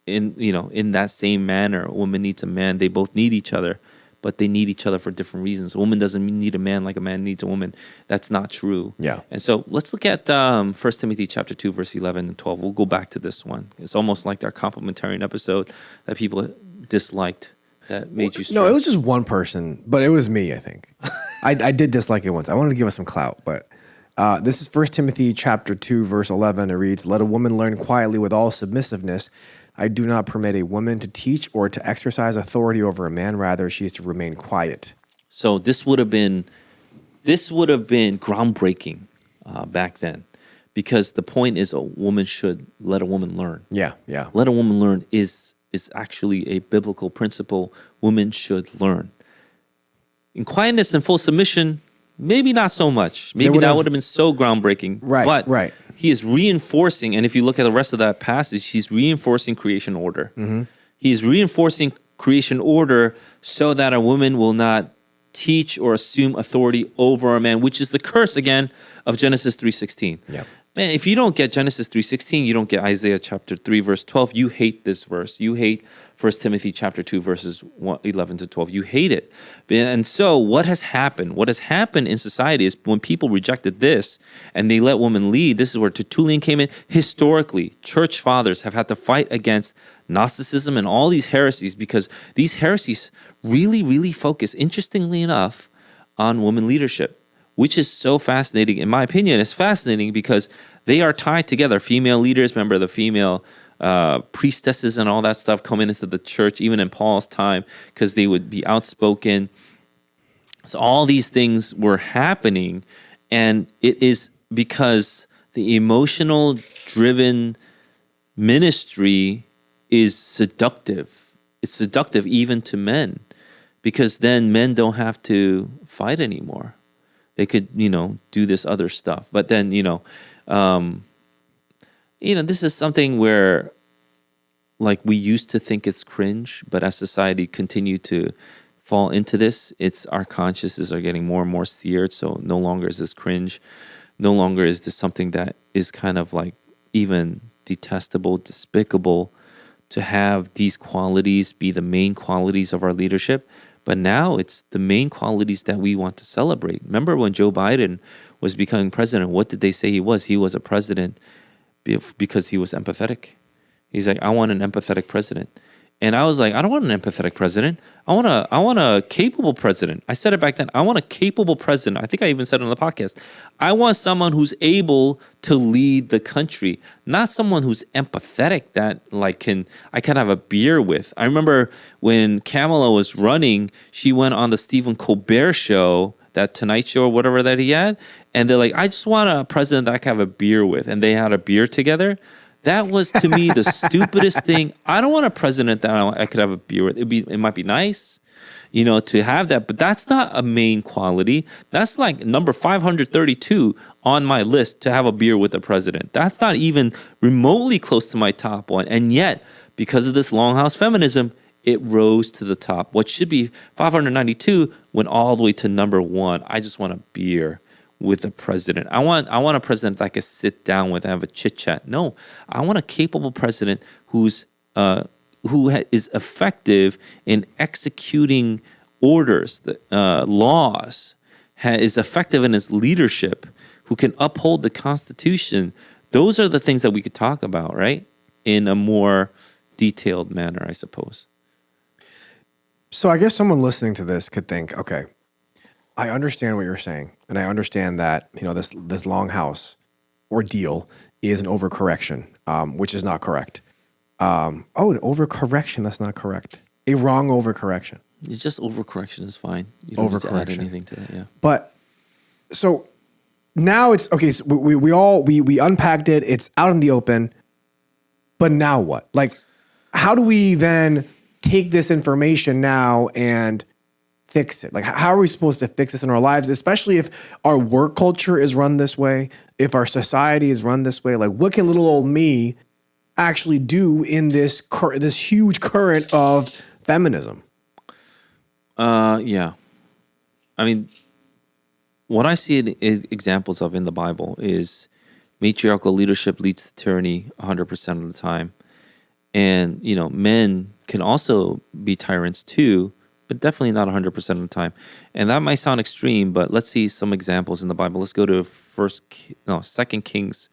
in that same manner, a woman needs a man. They both need each other, but they need each other for different reasons. A woman doesn't need a man like a man needs a woman. That's not true. Yeah. And so let's look at 1 Timothy chapter 2, verse 11 and 12. We'll go back to this one. It's almost like our complementarian episode that people disliked that made you stressed. No, it was just one person, but it was me, I think. I did dislike it once. I wanted to give us some clout, but This is 1 Timothy chapter 2, verse 11. It reads, "Let a woman learn quietly with all submissiveness. I do not permit a woman to teach or to exercise authority over a man. Rather, she is to remain quiet." So this would have been groundbreaking back then, because the point is a woman should let a woman learn. Yeah, yeah. Let a woman learn is actually a biblical principle. Women should learn. In quietness and full submission, maybe not so much. Maybe that would have been so groundbreaking. Right, but right. he is reinforcing, and if you look at the rest of that passage, he's reinforcing creation order. He's reinforcing creation order so that a woman will not teach or assume authority over a man, which is the curse again of Genesis 3:16. Yeah. Man, if you don't get Genesis 3:16, you don't get Isaiah chapter 3 verse 12. You hate this verse. You hate 1 Timothy chapter 2 verses 11 to 12. You hate it. And so what has happened? What has happened in society is when people rejected this and they let women lead, this is where Tertullian came in. Historically, church fathers have had to fight against Gnosticism and all these heresies, because these heresies really, really focus, interestingly enough, on women leadership, which is so fascinating. In my opinion, it's fascinating because they are tied together. Female leaders, remember the female priestesses and all that stuff coming into the church, even in Paul's time, because they would be outspoken. So all these things were happening, and it is because the emotional driven ministry is seductive. It's seductive even to men, because then men don't have to fight anymore. They could, do this other stuff. But then, this is something where, like, we used to think it's cringe, but as society continued to fall into this, our consciences are getting more and more seared. So no longer is this cringe. No longer is this something that is kind of like even detestable, despicable, to have these qualities be the main qualities of our leadership. But now it's the main qualities that we want to celebrate. Remember when Joe Biden was becoming president, what did they say he was? He was a president because he was empathetic. He's like, I want an empathetic president. And I was like, I don't want an empathetic president. I want a capable president. I said it back then. I want a capable president. I think I even said it on the podcast. I want someone who's able to lead the country, not someone who's empathetic that I can have a beer with. I remember when Kamala was running, she went on the Stephen Colbert show, that Tonight Show or whatever that he had, and they're like, I just want a president that I can have a beer with, and they had a beer together. That was, to me, the stupidest thing. I don't want a president that I could have a beer with. It might be nice, to have that, but that's not a main quality. That's like number 532 on my list, to have a beer with the president. That's not even remotely close to my top one. And yet, because of this Longhouse feminism, it rose to the top. What should be 592 went all the way to number 1. I just want a beer with the president. I want a president that I can sit down with and have a chit chat. No, I want a capable president who is effective in executing orders, laws, is effective in his leadership, who can uphold the Constitution. Those are the things that we could talk about, right? In a more detailed manner, I suppose. So I guess someone listening to this could think, okay, I understand what you're saying, and I understand that this Longhouse ordeal is an overcorrection, which is not correct. An overcorrection, that's not correct. A wrong overcorrection. It's just overcorrection is fine. You don't need to add anything to it. Yeah. But so now it's okay. So we unpacked it. It's out in the open. But now what? Like, how do we then take this information now and fix it? Like, how are we supposed to fix this in our lives, especially if our work culture is run this way, if our society is run this way? Like, what can little old me actually do in this huge current of feminism? Yeah. I mean, what I see examples of in the Bible is matriarchal leadership leads to tyranny 100% of the time. And, men can also be tyrants too, but definitely not 100% of the time. And that might sound extreme, but let's see some examples in the Bible. Let's go to 2 Kings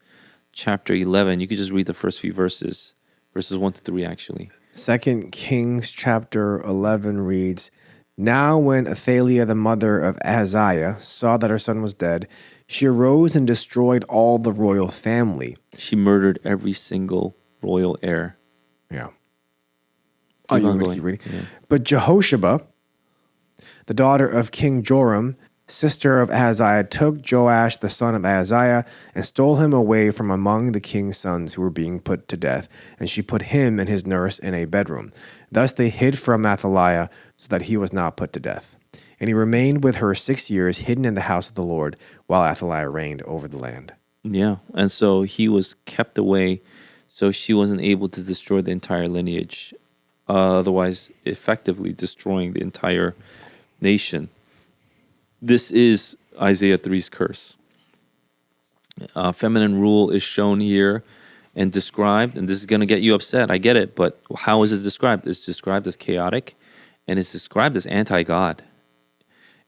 chapter 11. You could just read the first few verses 1 to 3 actually. 2 Kings chapter 11 reads, "Now when Athaliah, the mother of Ahaziah, saw that her son was dead, She arose and destroyed all the royal family. She murdered every single royal heir. Yeah. Keep You on want to going. keep reading? Yeah. But Jehosheba, the daughter of King Joram, sister of Ahaziah, took Joash the son of Ahaziah and stole him away from among the king's sons who were being put to death, and she put him and his nurse in a bedroom. Thus they hid from Athaliah so that he was not put to death. And he remained with her 6 years, hidden in the house of the Lord, while Athaliah reigned over the land. Yeah. And so he was kept away, so she wasn't able to destroy the entire lineage, otherwise effectively destroying the entire nation. This is Isaiah 3's curse. Feminine rule is shown here and described, and this is going to get you upset. I get it, but how is it described? It's described as chaotic, and it's described as anti-God.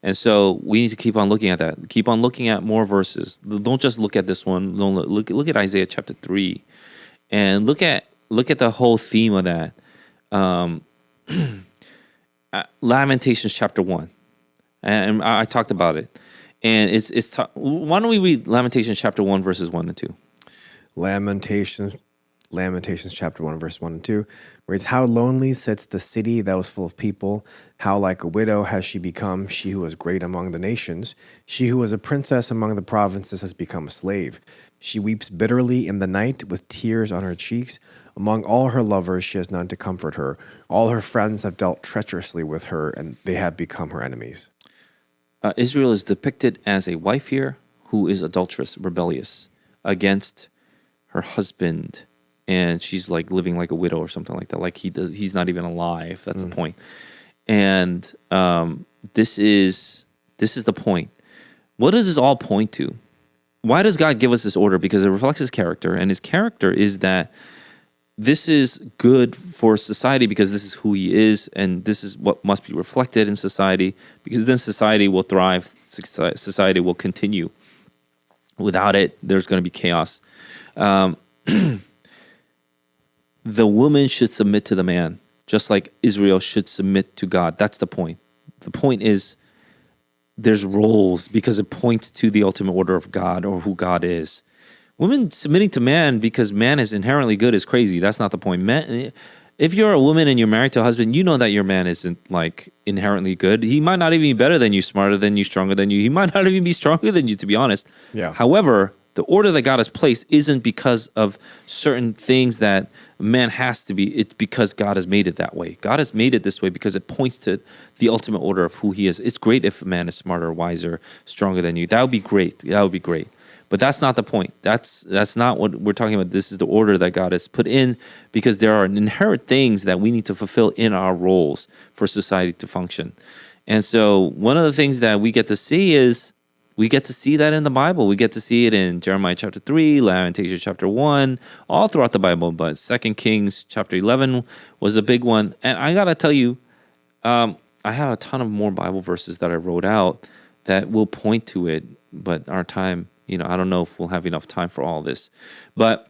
And so we need to keep on looking at that. Keep on looking at more verses. Don't just look at this one. Don't look at Isaiah chapter 3, and look at the whole theme of that. Lamentations chapter 1, and I talked about it. And why don't we read Lamentations chapter 1 verses 1 and 2? Lamentations chapter 1, verse 1 and 2, where it's, how lonely sits the city that was full of people. How like a widow has she become, she who was great among the nations. She who was a princess among the provinces has become a slave. She weeps bitterly in the night with tears on her cheeks. Among all her lovers, she has none to comfort her. All her friends have dealt treacherously with her, and they have become her enemies. Israel is depicted as a wife here who is adulterous, rebellious against her husband, and she's like living like a widow or something like that. Like he's not even alive. That's the point. And this is the point. What does this all point to? Why does God give us this order? Because it reflects his character, and his character is that this is good for society because this is who he is, and this is what must be reflected in society, because then society will thrive, society will continue. Without it, there's going to be chaos. The woman should submit to the man, just like Israel should submit to God. That's the point. The point is there's roles because it points to the ultimate order of God or who God is. Women submitting to man because man is inherently good is crazy. That's not the point. Man, if you're a woman and you're married to a husband, you know that your man isn't like inherently good. He might not even be better than you, smarter than you, stronger than you. He might not even be stronger than you, to be honest. Yeah. However, the order that God has placed isn't because of certain things that man has to be. It's because God has made it that way. God has made it this way because it points to the ultimate order of who he is. It's great if a man is smarter, wiser, stronger than you. That would be great. That would be great. But that's not the point. That's not what we're talking about. This is the order that God has put in because there are inherent things that we need to fulfill in our roles for society to function. And so one of the things that we get to see is we get to see that in the Bible. We get to see it in Jeremiah chapter 3, Lamentations chapter 1, all throughout the Bible. But 2 Kings chapter 11 was a big one. And I got to tell you, I have a ton of more Bible verses that I wrote out that will point to it, but our time, I don't know if we'll have enough time for all this. But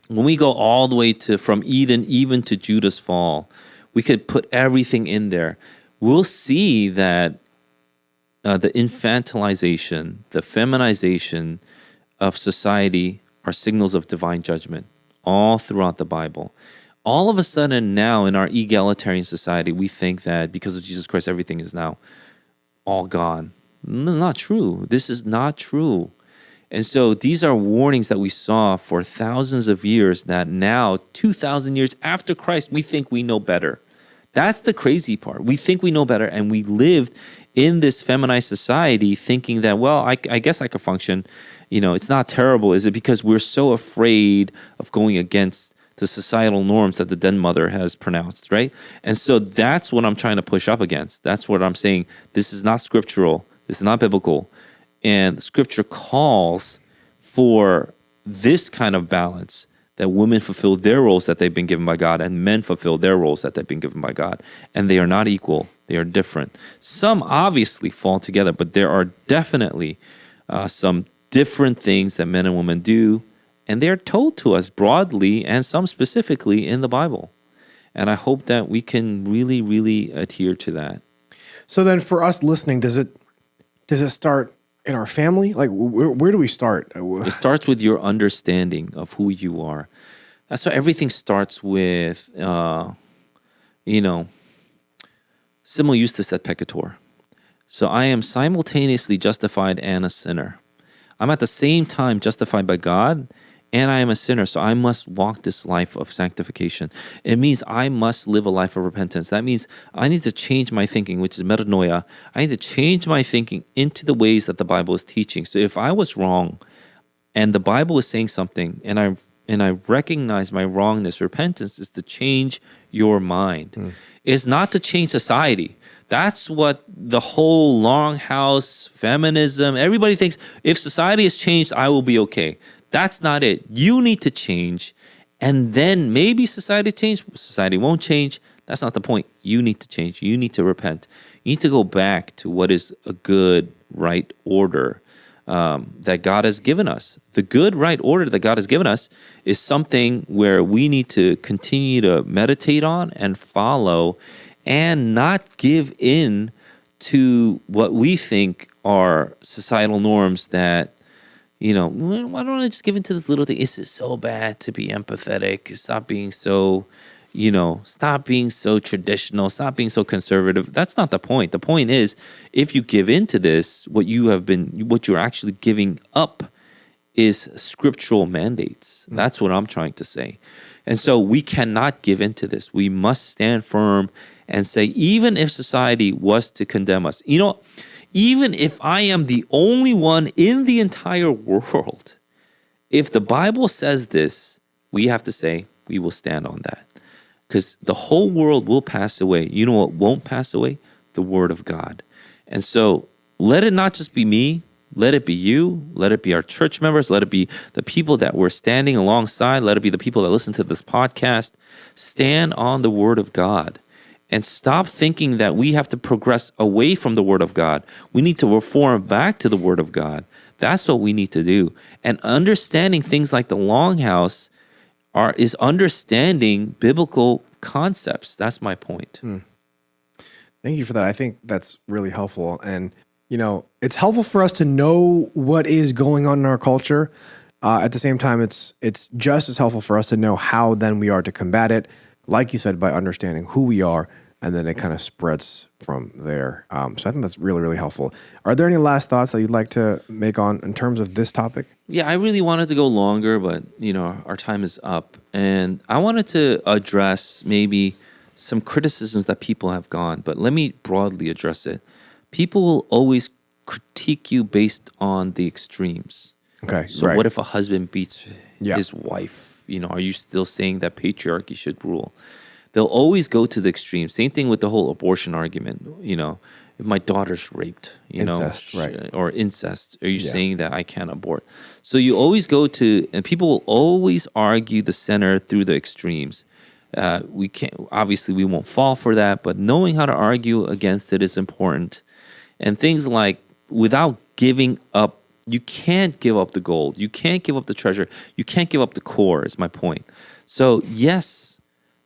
when we go all the way from Eden even to Judah's fall, we could put everything in there. We'll see that the infantilization, the feminization of society are signals of divine judgment all throughout the Bible. All of a sudden now in our egalitarian society, we think that because of Jesus Christ, everything is now all gone. This is not true. This is not true. And so these are warnings that we saw for thousands of years that now, 2,000 years after Christ, we think we know better. That's the crazy part. We think we know better, and we lived in this feminized society thinking that, well, I guess I could function. It's not terrible. Is it because we're so afraid of going against the societal norms that the den mother has pronounced, right? And so that's what I'm trying to push up against. That's what I'm saying. This is not scriptural. This is not biblical. And Scripture calls for this kind of balance, that women fulfill their roles that they've been given by God and men fulfill their roles that they've been given by God. And they are not equal. They are different. Some obviously fall together, but there are definitely some different things that men and women do. And they're told to us broadly and some specifically in the Bible. And I hope that we can really, really adhere to that. So then for us listening, does it start in our family? Like, where do we start? It starts with your understanding of who you are. That's why everything starts with, simul justus et peccator. So I am simultaneously justified and a sinner. I'm at the same time justified by God, and I am a sinner. So I must walk this life of sanctification. It means I must live a life of repentance. That means I need to change my thinking, which is metanoia. I need to change my thinking into the ways that the Bible is teaching. So if I was wrong, and the Bible is saying something, and I recognize my wrongness, repentance is to change your mind. It's not to change society. That's what the whole Longhouse, feminism, everybody thinks if society has changed, I will be okay. That's not it. You need to change, and then maybe society change. Society won't change. That's not the point. You need to change. You need to repent. You need to go back to what is a good, right order that God has given us. The good, right order that God has given us is something where we need to continue to meditate on and follow, and not give in to what we think are societal norms that, why don't I just give in to this little thing? Is it so bad to be empathetic? Stop being so, stop being so traditional. Stop being so conservative. That's not the point. The point is, if you give in to this, what you're actually giving up is scriptural mandates. That's what I'm trying to say. And so we cannot give in to this. We must stand firm and say, even if society was to condemn us, even if I am the only one in the entire world, if the Bible says this, we have to say we will stand on that. Because the whole world will pass away. You know what won't pass away? The Word of God. And so let it not just be me. Let it be you. Let it be our church members. Let it be the people that we're standing alongside. Let it be the people that listen to this podcast. Stand on the Word of God. And stop thinking that we have to progress away from the Word of God. We need to reform back to the Word of God. That's what we need to do. And understanding things like the Longhouse is understanding biblical concepts. That's my point. Thank you for that. I think that's really helpful. And, it's helpful for us to know what is going on in our culture. At the same time, it's just as helpful for us to know how then we are to combat it. Like you said, by understanding who we are, and then it kind of spreads from there. So I think that's really, really helpful. Are there any last thoughts that you'd like to make on in terms of this topic? Yeah, I really wanted to go longer, but our time is up, and I wanted to address maybe some criticisms that people have gone. But let me broadly address it. People will always critique you based on the extremes. Okay, so right. What if a husband beats his wife? Are you still saying that patriarchy should rule? They'll always go to the extreme. Same thing with the whole abortion argument. If my daughter's raped, incest, right, or incest, are you saying that I can't abort? So you always go to, and people will always argue the center through the extremes. We can't, obviously, we won't fall for that, but knowing how to argue against it is important. And things like, without giving up, you can't give up the gold. You can't give up the treasure. You can't give up the core, is my point. So, yes,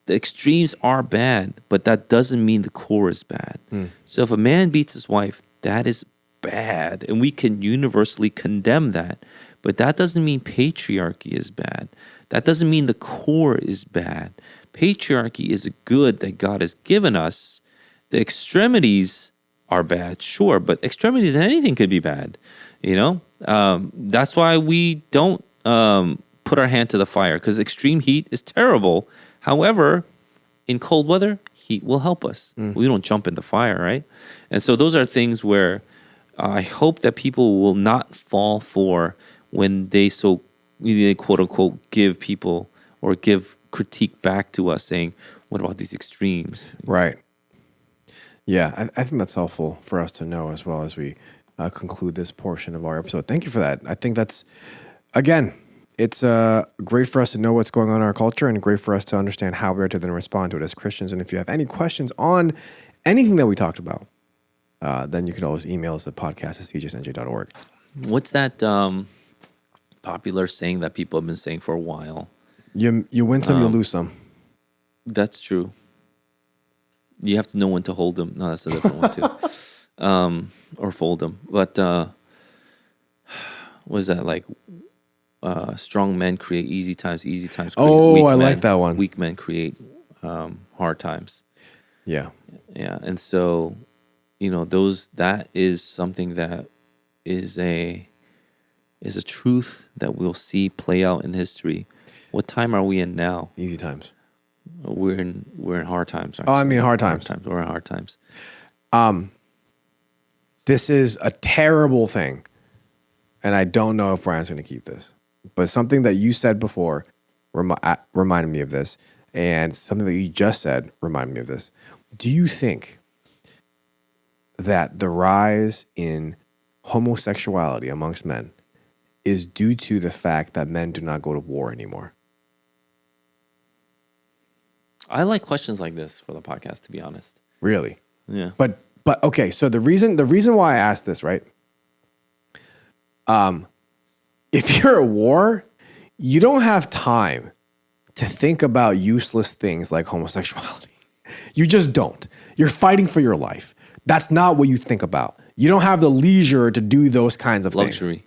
the extremes are bad, but that doesn't mean the core is bad. So if a man beats his wife, that is bad, and we can universally condemn that. But that doesn't mean patriarchy is bad. That doesn't mean the core is bad. Patriarchy is a good that God has given us. The extremities are bad, sure, but extremities in anything could be bad. That's why we don't put our hand to the fire, because extreme heat is terrible. However, in cold weather, heat will help us. We don't jump in the fire, right? And so those are things where I hope that people will not fall for when they quote unquote give people or give critique back to us saying, what about these extremes? Right. Yeah, I think that's helpful for us to know as well as we conclude this portion of our episode. Thank you for that. I think that's, again, it's great for us to know what's going on in our culture, and great for us to understand how we're to then respond to it as Christians. And if you have any questions on anything that we talked about, then you can always email us at podcast@cgsnj.org. What's that popular saying that people have been saying for a while? You win some, you lose some. That's true. You have to know when to hold them. No, that's a different one too. Or fold them. But was that like strong men create easy times create Oh, weak I men. like that one. Weak men create hard times. Yeah. Yeah, and so that is something that is a truth that we'll see play out in history. What time are we in now? Easy times. We're in hard times. Oh, I mean hard times. We're in hard times. This is a terrible thing, and I don't know if Brian's going to keep this, but something that you said before reminded me of this, and something that you just said reminded me of this. Do you think that the rise in homosexuality amongst men is due to the fact that men do not go to war anymore? I like questions like this for the podcast, to be honest. Really? Yeah. But okay, so the reason why I asked this, right? If you're at war, you don't have time to think about useless things like homosexuality. You just don't. You're fighting for your life. That's not what you think about. You don't have the leisure to do those kinds of Luxury. things.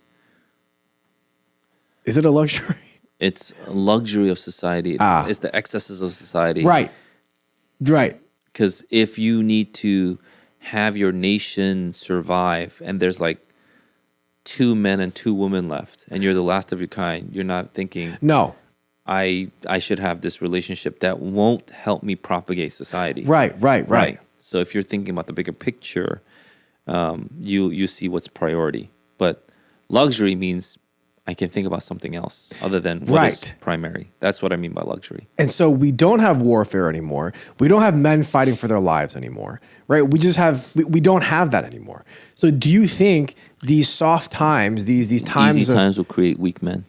Is it a luxury? It's a luxury of society. It's the excesses of society. Right. Because if you need to have your nation survive and there's like 2 men and 2 women left and you're the last of your kind, you're not thinking, No. I should have this relationship that won't help me propagate society. Right. So if you're thinking about the bigger picture, you see what's priority. But luxury means I can think about something else other than what is primary. That's what I mean by luxury. And so we don't have warfare anymore. We don't have men fighting for their lives anymore, right? We don't have that anymore. So do you think these soft times, these times Easy times will create weak men.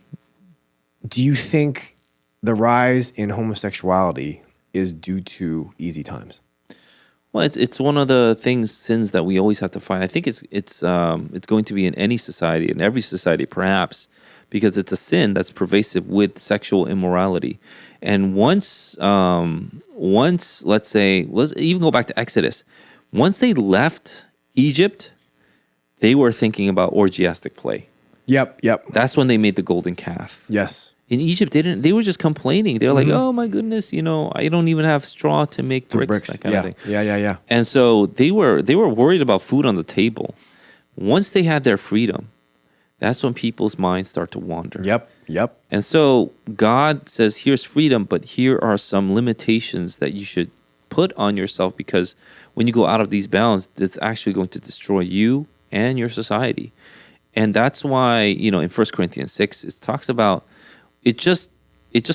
Do you think the rise in homosexuality is due to easy times? Well, it's one of the sins that we always have to fight. I think it's going to be in any society, in every society perhaps, because it's a sin that's pervasive with sexual immorality. And once let's even go back to Exodus. Once they left Egypt, they were thinking about orgiastic play. Yep. That's when they made the golden calf. Yes. In Egypt, they were just complaining. They were like, "Oh my goodness, I don't even have straw to make bricks." That kind of thing. Yeah. And so they were worried about food on the table. Once they had their freedom, that's when people's minds start to wander. Yep. And so God says, "Here's freedom, but here are some limitations that you should put on yourself because when you go out of these bounds, it's actually going to destroy you and your society." And that's why, in 1 Corinthians 6, it talks about it just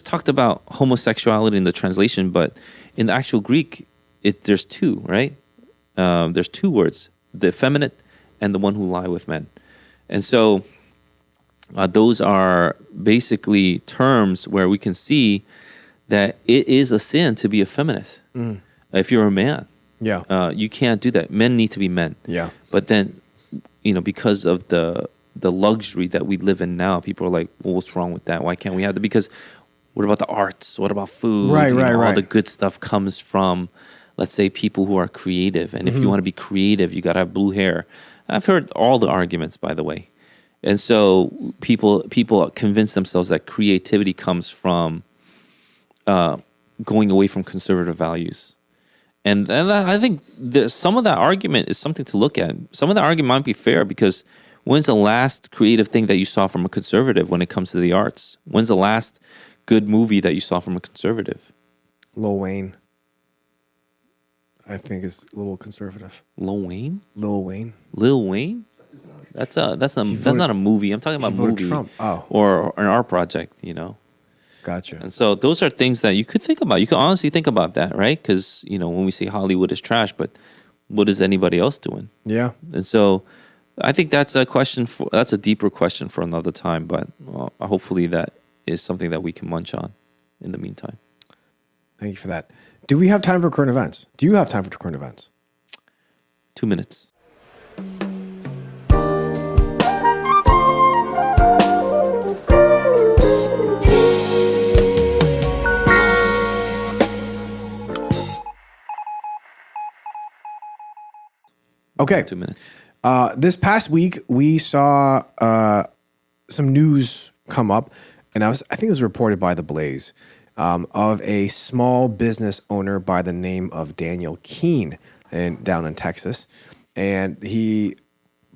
talked about homosexuality in the translation, but in the actual Greek, there's 2, right? There's 2 words, the effeminate and the one who lie with men. And so those are basically terms where we can see that it is a sin to be effeminate. If you're a man, you can't do that. Men need to be men. Yeah. But then, because of the luxury that we live in now, people are like, well, what's wrong with that? Why can't we have that? Because what about the arts? What about food? Right. All the good stuff comes from, let's say, people who are creative. And if you want to be creative, you got to have blue hair. I've heard all the arguments, by the way. And so people convince themselves that creativity comes from going away from conservative values. And I think some of that argument is something to look at. Some of that argument might be fair because when's the last creative thing that you saw from a conservative when it comes to the arts? When's the last good movie that you saw from a conservative? Lil Wayne, I think, is a little conservative. Lil Wayne? Lil Wayne? That's not a movie. I'm talking about movie. Trump. Oh. Or an art project, Gotcha. And so those are things that you could think about. You could honestly think about that, right? Because, when we say Hollywood is trash, but what is anybody else doing? Yeah. And so I think that's a deeper question for another time, but hopefully that is something that we can munch on in the meantime. Thank you for that. Do we have time for current events? Do you have time for current events? 2 minutes. Okay. 2 minutes. This past week, we saw some news come up, and I think it was reported by The Blaze, of a small business owner by the name of Daniel Keene down in Texas. And he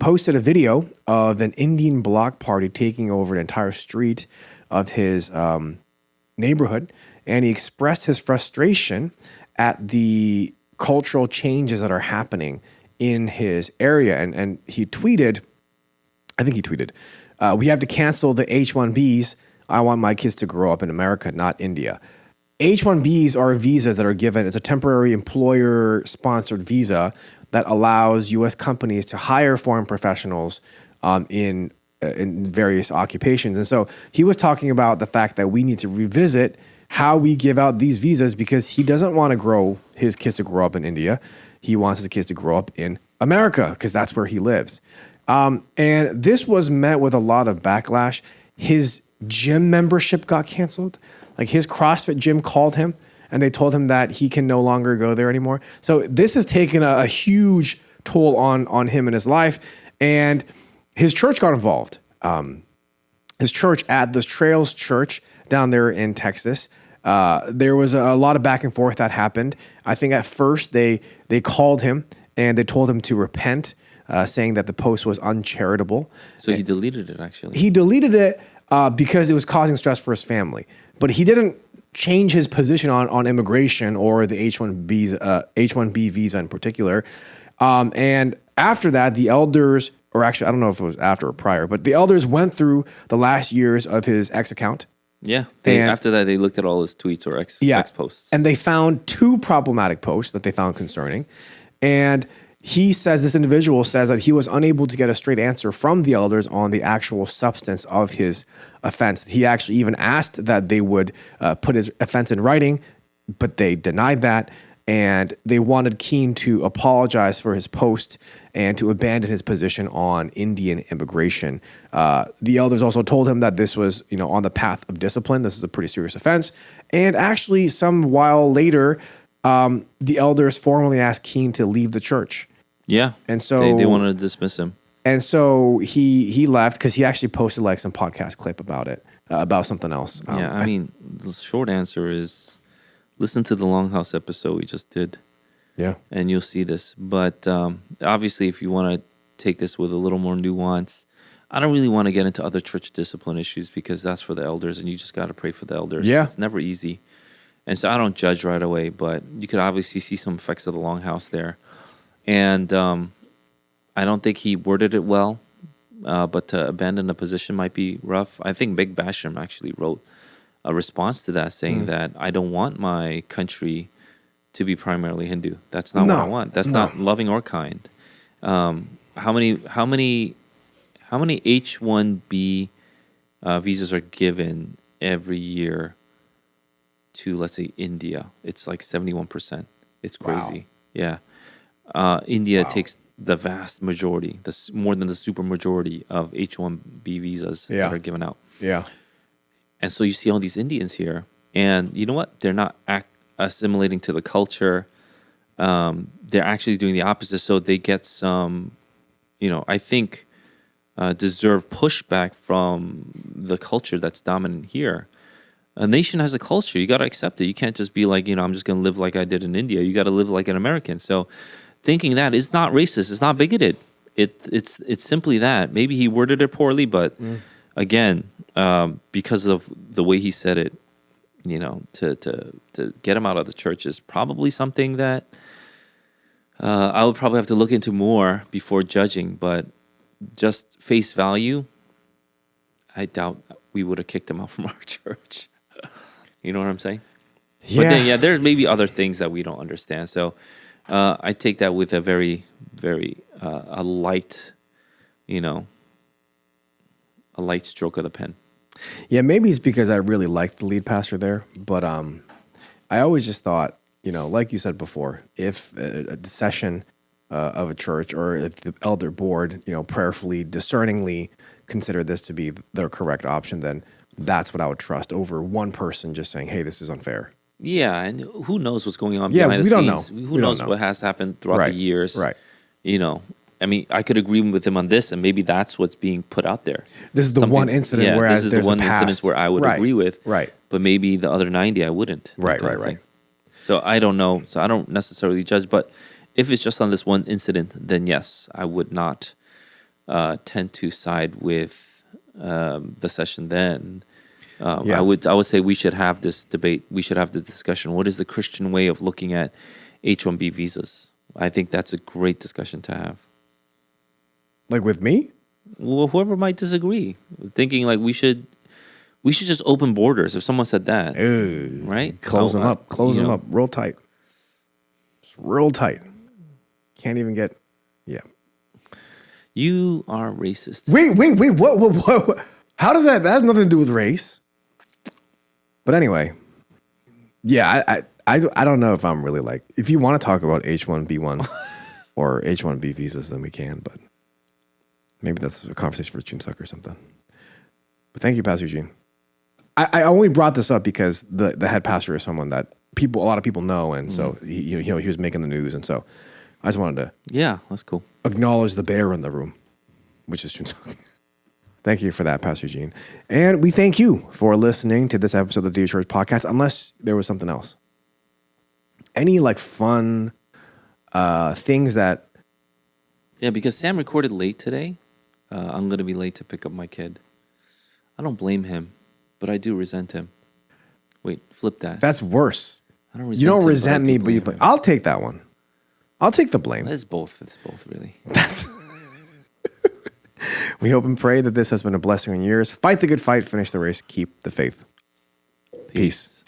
posted a video of an Indian block party taking over an entire street of his neighborhood. And he expressed his frustration at the cultural changes that are happening in his area. And he tweeted, we have to cancel the H-1Bs. I want my kids to grow up in America, not India. H-1Bs are visas that are given. It's a temporary employer-sponsored visa that allows U.S. companies to hire foreign professionals in various occupations. And so he was talking about the fact that we need to revisit how we give out these visas, because he doesn't want his kids to grow up in India. He wants his kids to grow up in America because that's where he lives. And this was met with a lot of backlash. His gym membership got canceled. Like, his CrossFit gym called him and they told him that he can no longer go there anymore. So this has taken a huge toll on him in his life. And his church got involved. His church, at this Trails Church down there in Texas, there was a lot of back and forth that happened. I think at first they called him and they told him to repent, saying that the post was uncharitable. So he deleted it, actually. He deleted it because it was causing stress for his family. But he didn't change his position on immigration or the H-1B visa in particular. And after that, the elders, or actually, I don't know if it was after or prior, but the elders went through the last years of his X account. Yeah. After that, they looked at all his tweets or X posts. And they found 2 problematic posts that they found concerning. And this individual says that he was unable to get a straight answer from the elders on the actual substance of his offense. He actually even asked that they would put his offense in writing, but they denied that. And they wanted Keene to apologize for his post and to abandon his position on Indian immigration. The elders also told him that this was, on the path of discipline. This is a pretty serious offense. And actually, some while later, the elders formally asked Keene to leave the church. Yeah. And so they wanted to dismiss him. And so he left because he actually posted like some podcast clip about it, about something else. I mean, the short answer is listen to the Longhouse episode we just did. Yeah. And you'll see this. But obviously, if you want to take this with a little more nuance, I don't really want to get into other church discipline issues because that's for the elders and you just got to pray for the elders. Yeah. It's never easy. And so I don't judge right away, but you could obviously see some effects of the Longhouse there. And I don't think he worded it well, but to abandon a position might be rough. I think Big Basham actually wrote a response to that saying that I don't want my country to be primarily Hindu. That's not what I want. That's not loving or kind. How many H-1B visas are given every year to, let's say, India? It's like 71%. It's crazy. Wow. Yeah. India takes the vast majority, more than the super majority of H-1B visas that are given out. Yeah. And so you see all these Indians here, and you know what? They're not assimilating to the culture. They're actually doing the opposite. So they get some, I think, deserved pushback from the culture that's dominant here. A nation has a culture. You got to accept it. You can't just be like, I'm just going to live like I did in India. You got to live like an American. So thinking that is not racist. It's not bigoted. It's simply that. Maybe he worded it poorly, but again, because of the way he said it, to get him out of the church is probably something that I would probably have to look into more before judging. But just face value, I doubt we would have kicked him out from our church. You know what I'm saying? Yeah. But then, there's maybe other things that we don't understand. So I take that with a very, very a light, a light stroke of the pen. Yeah, maybe it's because I really liked the lead pastor there, but I always just thought, like you said before, if a session of a church or if the elder board, prayerfully, discerningly consider this to be the correct option, then that's what I would trust over one person just saying, hey, this is unfair. Yeah, and who knows what's going on behind the scenes? Don't know. Who knows what has happened throughout the years? Right. I mean, I could agree with him on this, and maybe that's what's being put out there. This is the one incident, whereas this is there's the one a past. incident where I would Right, agree with, right. But maybe the other 90 I wouldn't. that Right, kind of right, thing. right. So I don't know. So I don't necessarily judge, but if it's just on this one incident, then yes, I would not tend to side with the session then. Yeah. I would say we should have this debate. We should have the discussion. What is the Christian way of looking at H-1B visas? I think that's a great discussion to have. Like with me? Well, whoever might disagree, thinking like we should just open borders. If someone said that, right? Close them up. Close you them know, up real tight. Just real tight. Can't even get. Yeah. You are racist. Wait. What? How does that? That has nothing to do with race. But anyway, yeah, I don't know if I'm really like. If you want to talk about H1B1 or H1B visas, then we can. But maybe that's a conversation for June Suck or something. But thank you, Pastor Eugene. I only brought this up because the head pastor is someone that a lot of people know, and so he was making the news, and so I just wanted to Yeah, that's cool. acknowledge the bear in the room, which is June Suck. Thank you for that, Pastor Eugene. And we thank you for listening to this episode of the Dear Church podcast, unless there was something else. Any like fun things that... Yeah, because Sam recorded late today. I'm going to be late to pick up my kid. I don't blame him, but I do resent him. Wait, flip that. That's worse. I don't resent You don't him, resent but I me, do but you blame him. I'll take that one. I'll take the blame. It's both, really. We hope and pray that this has been a blessing in yours. Fight the good fight, finish the race, keep the faith. Peace.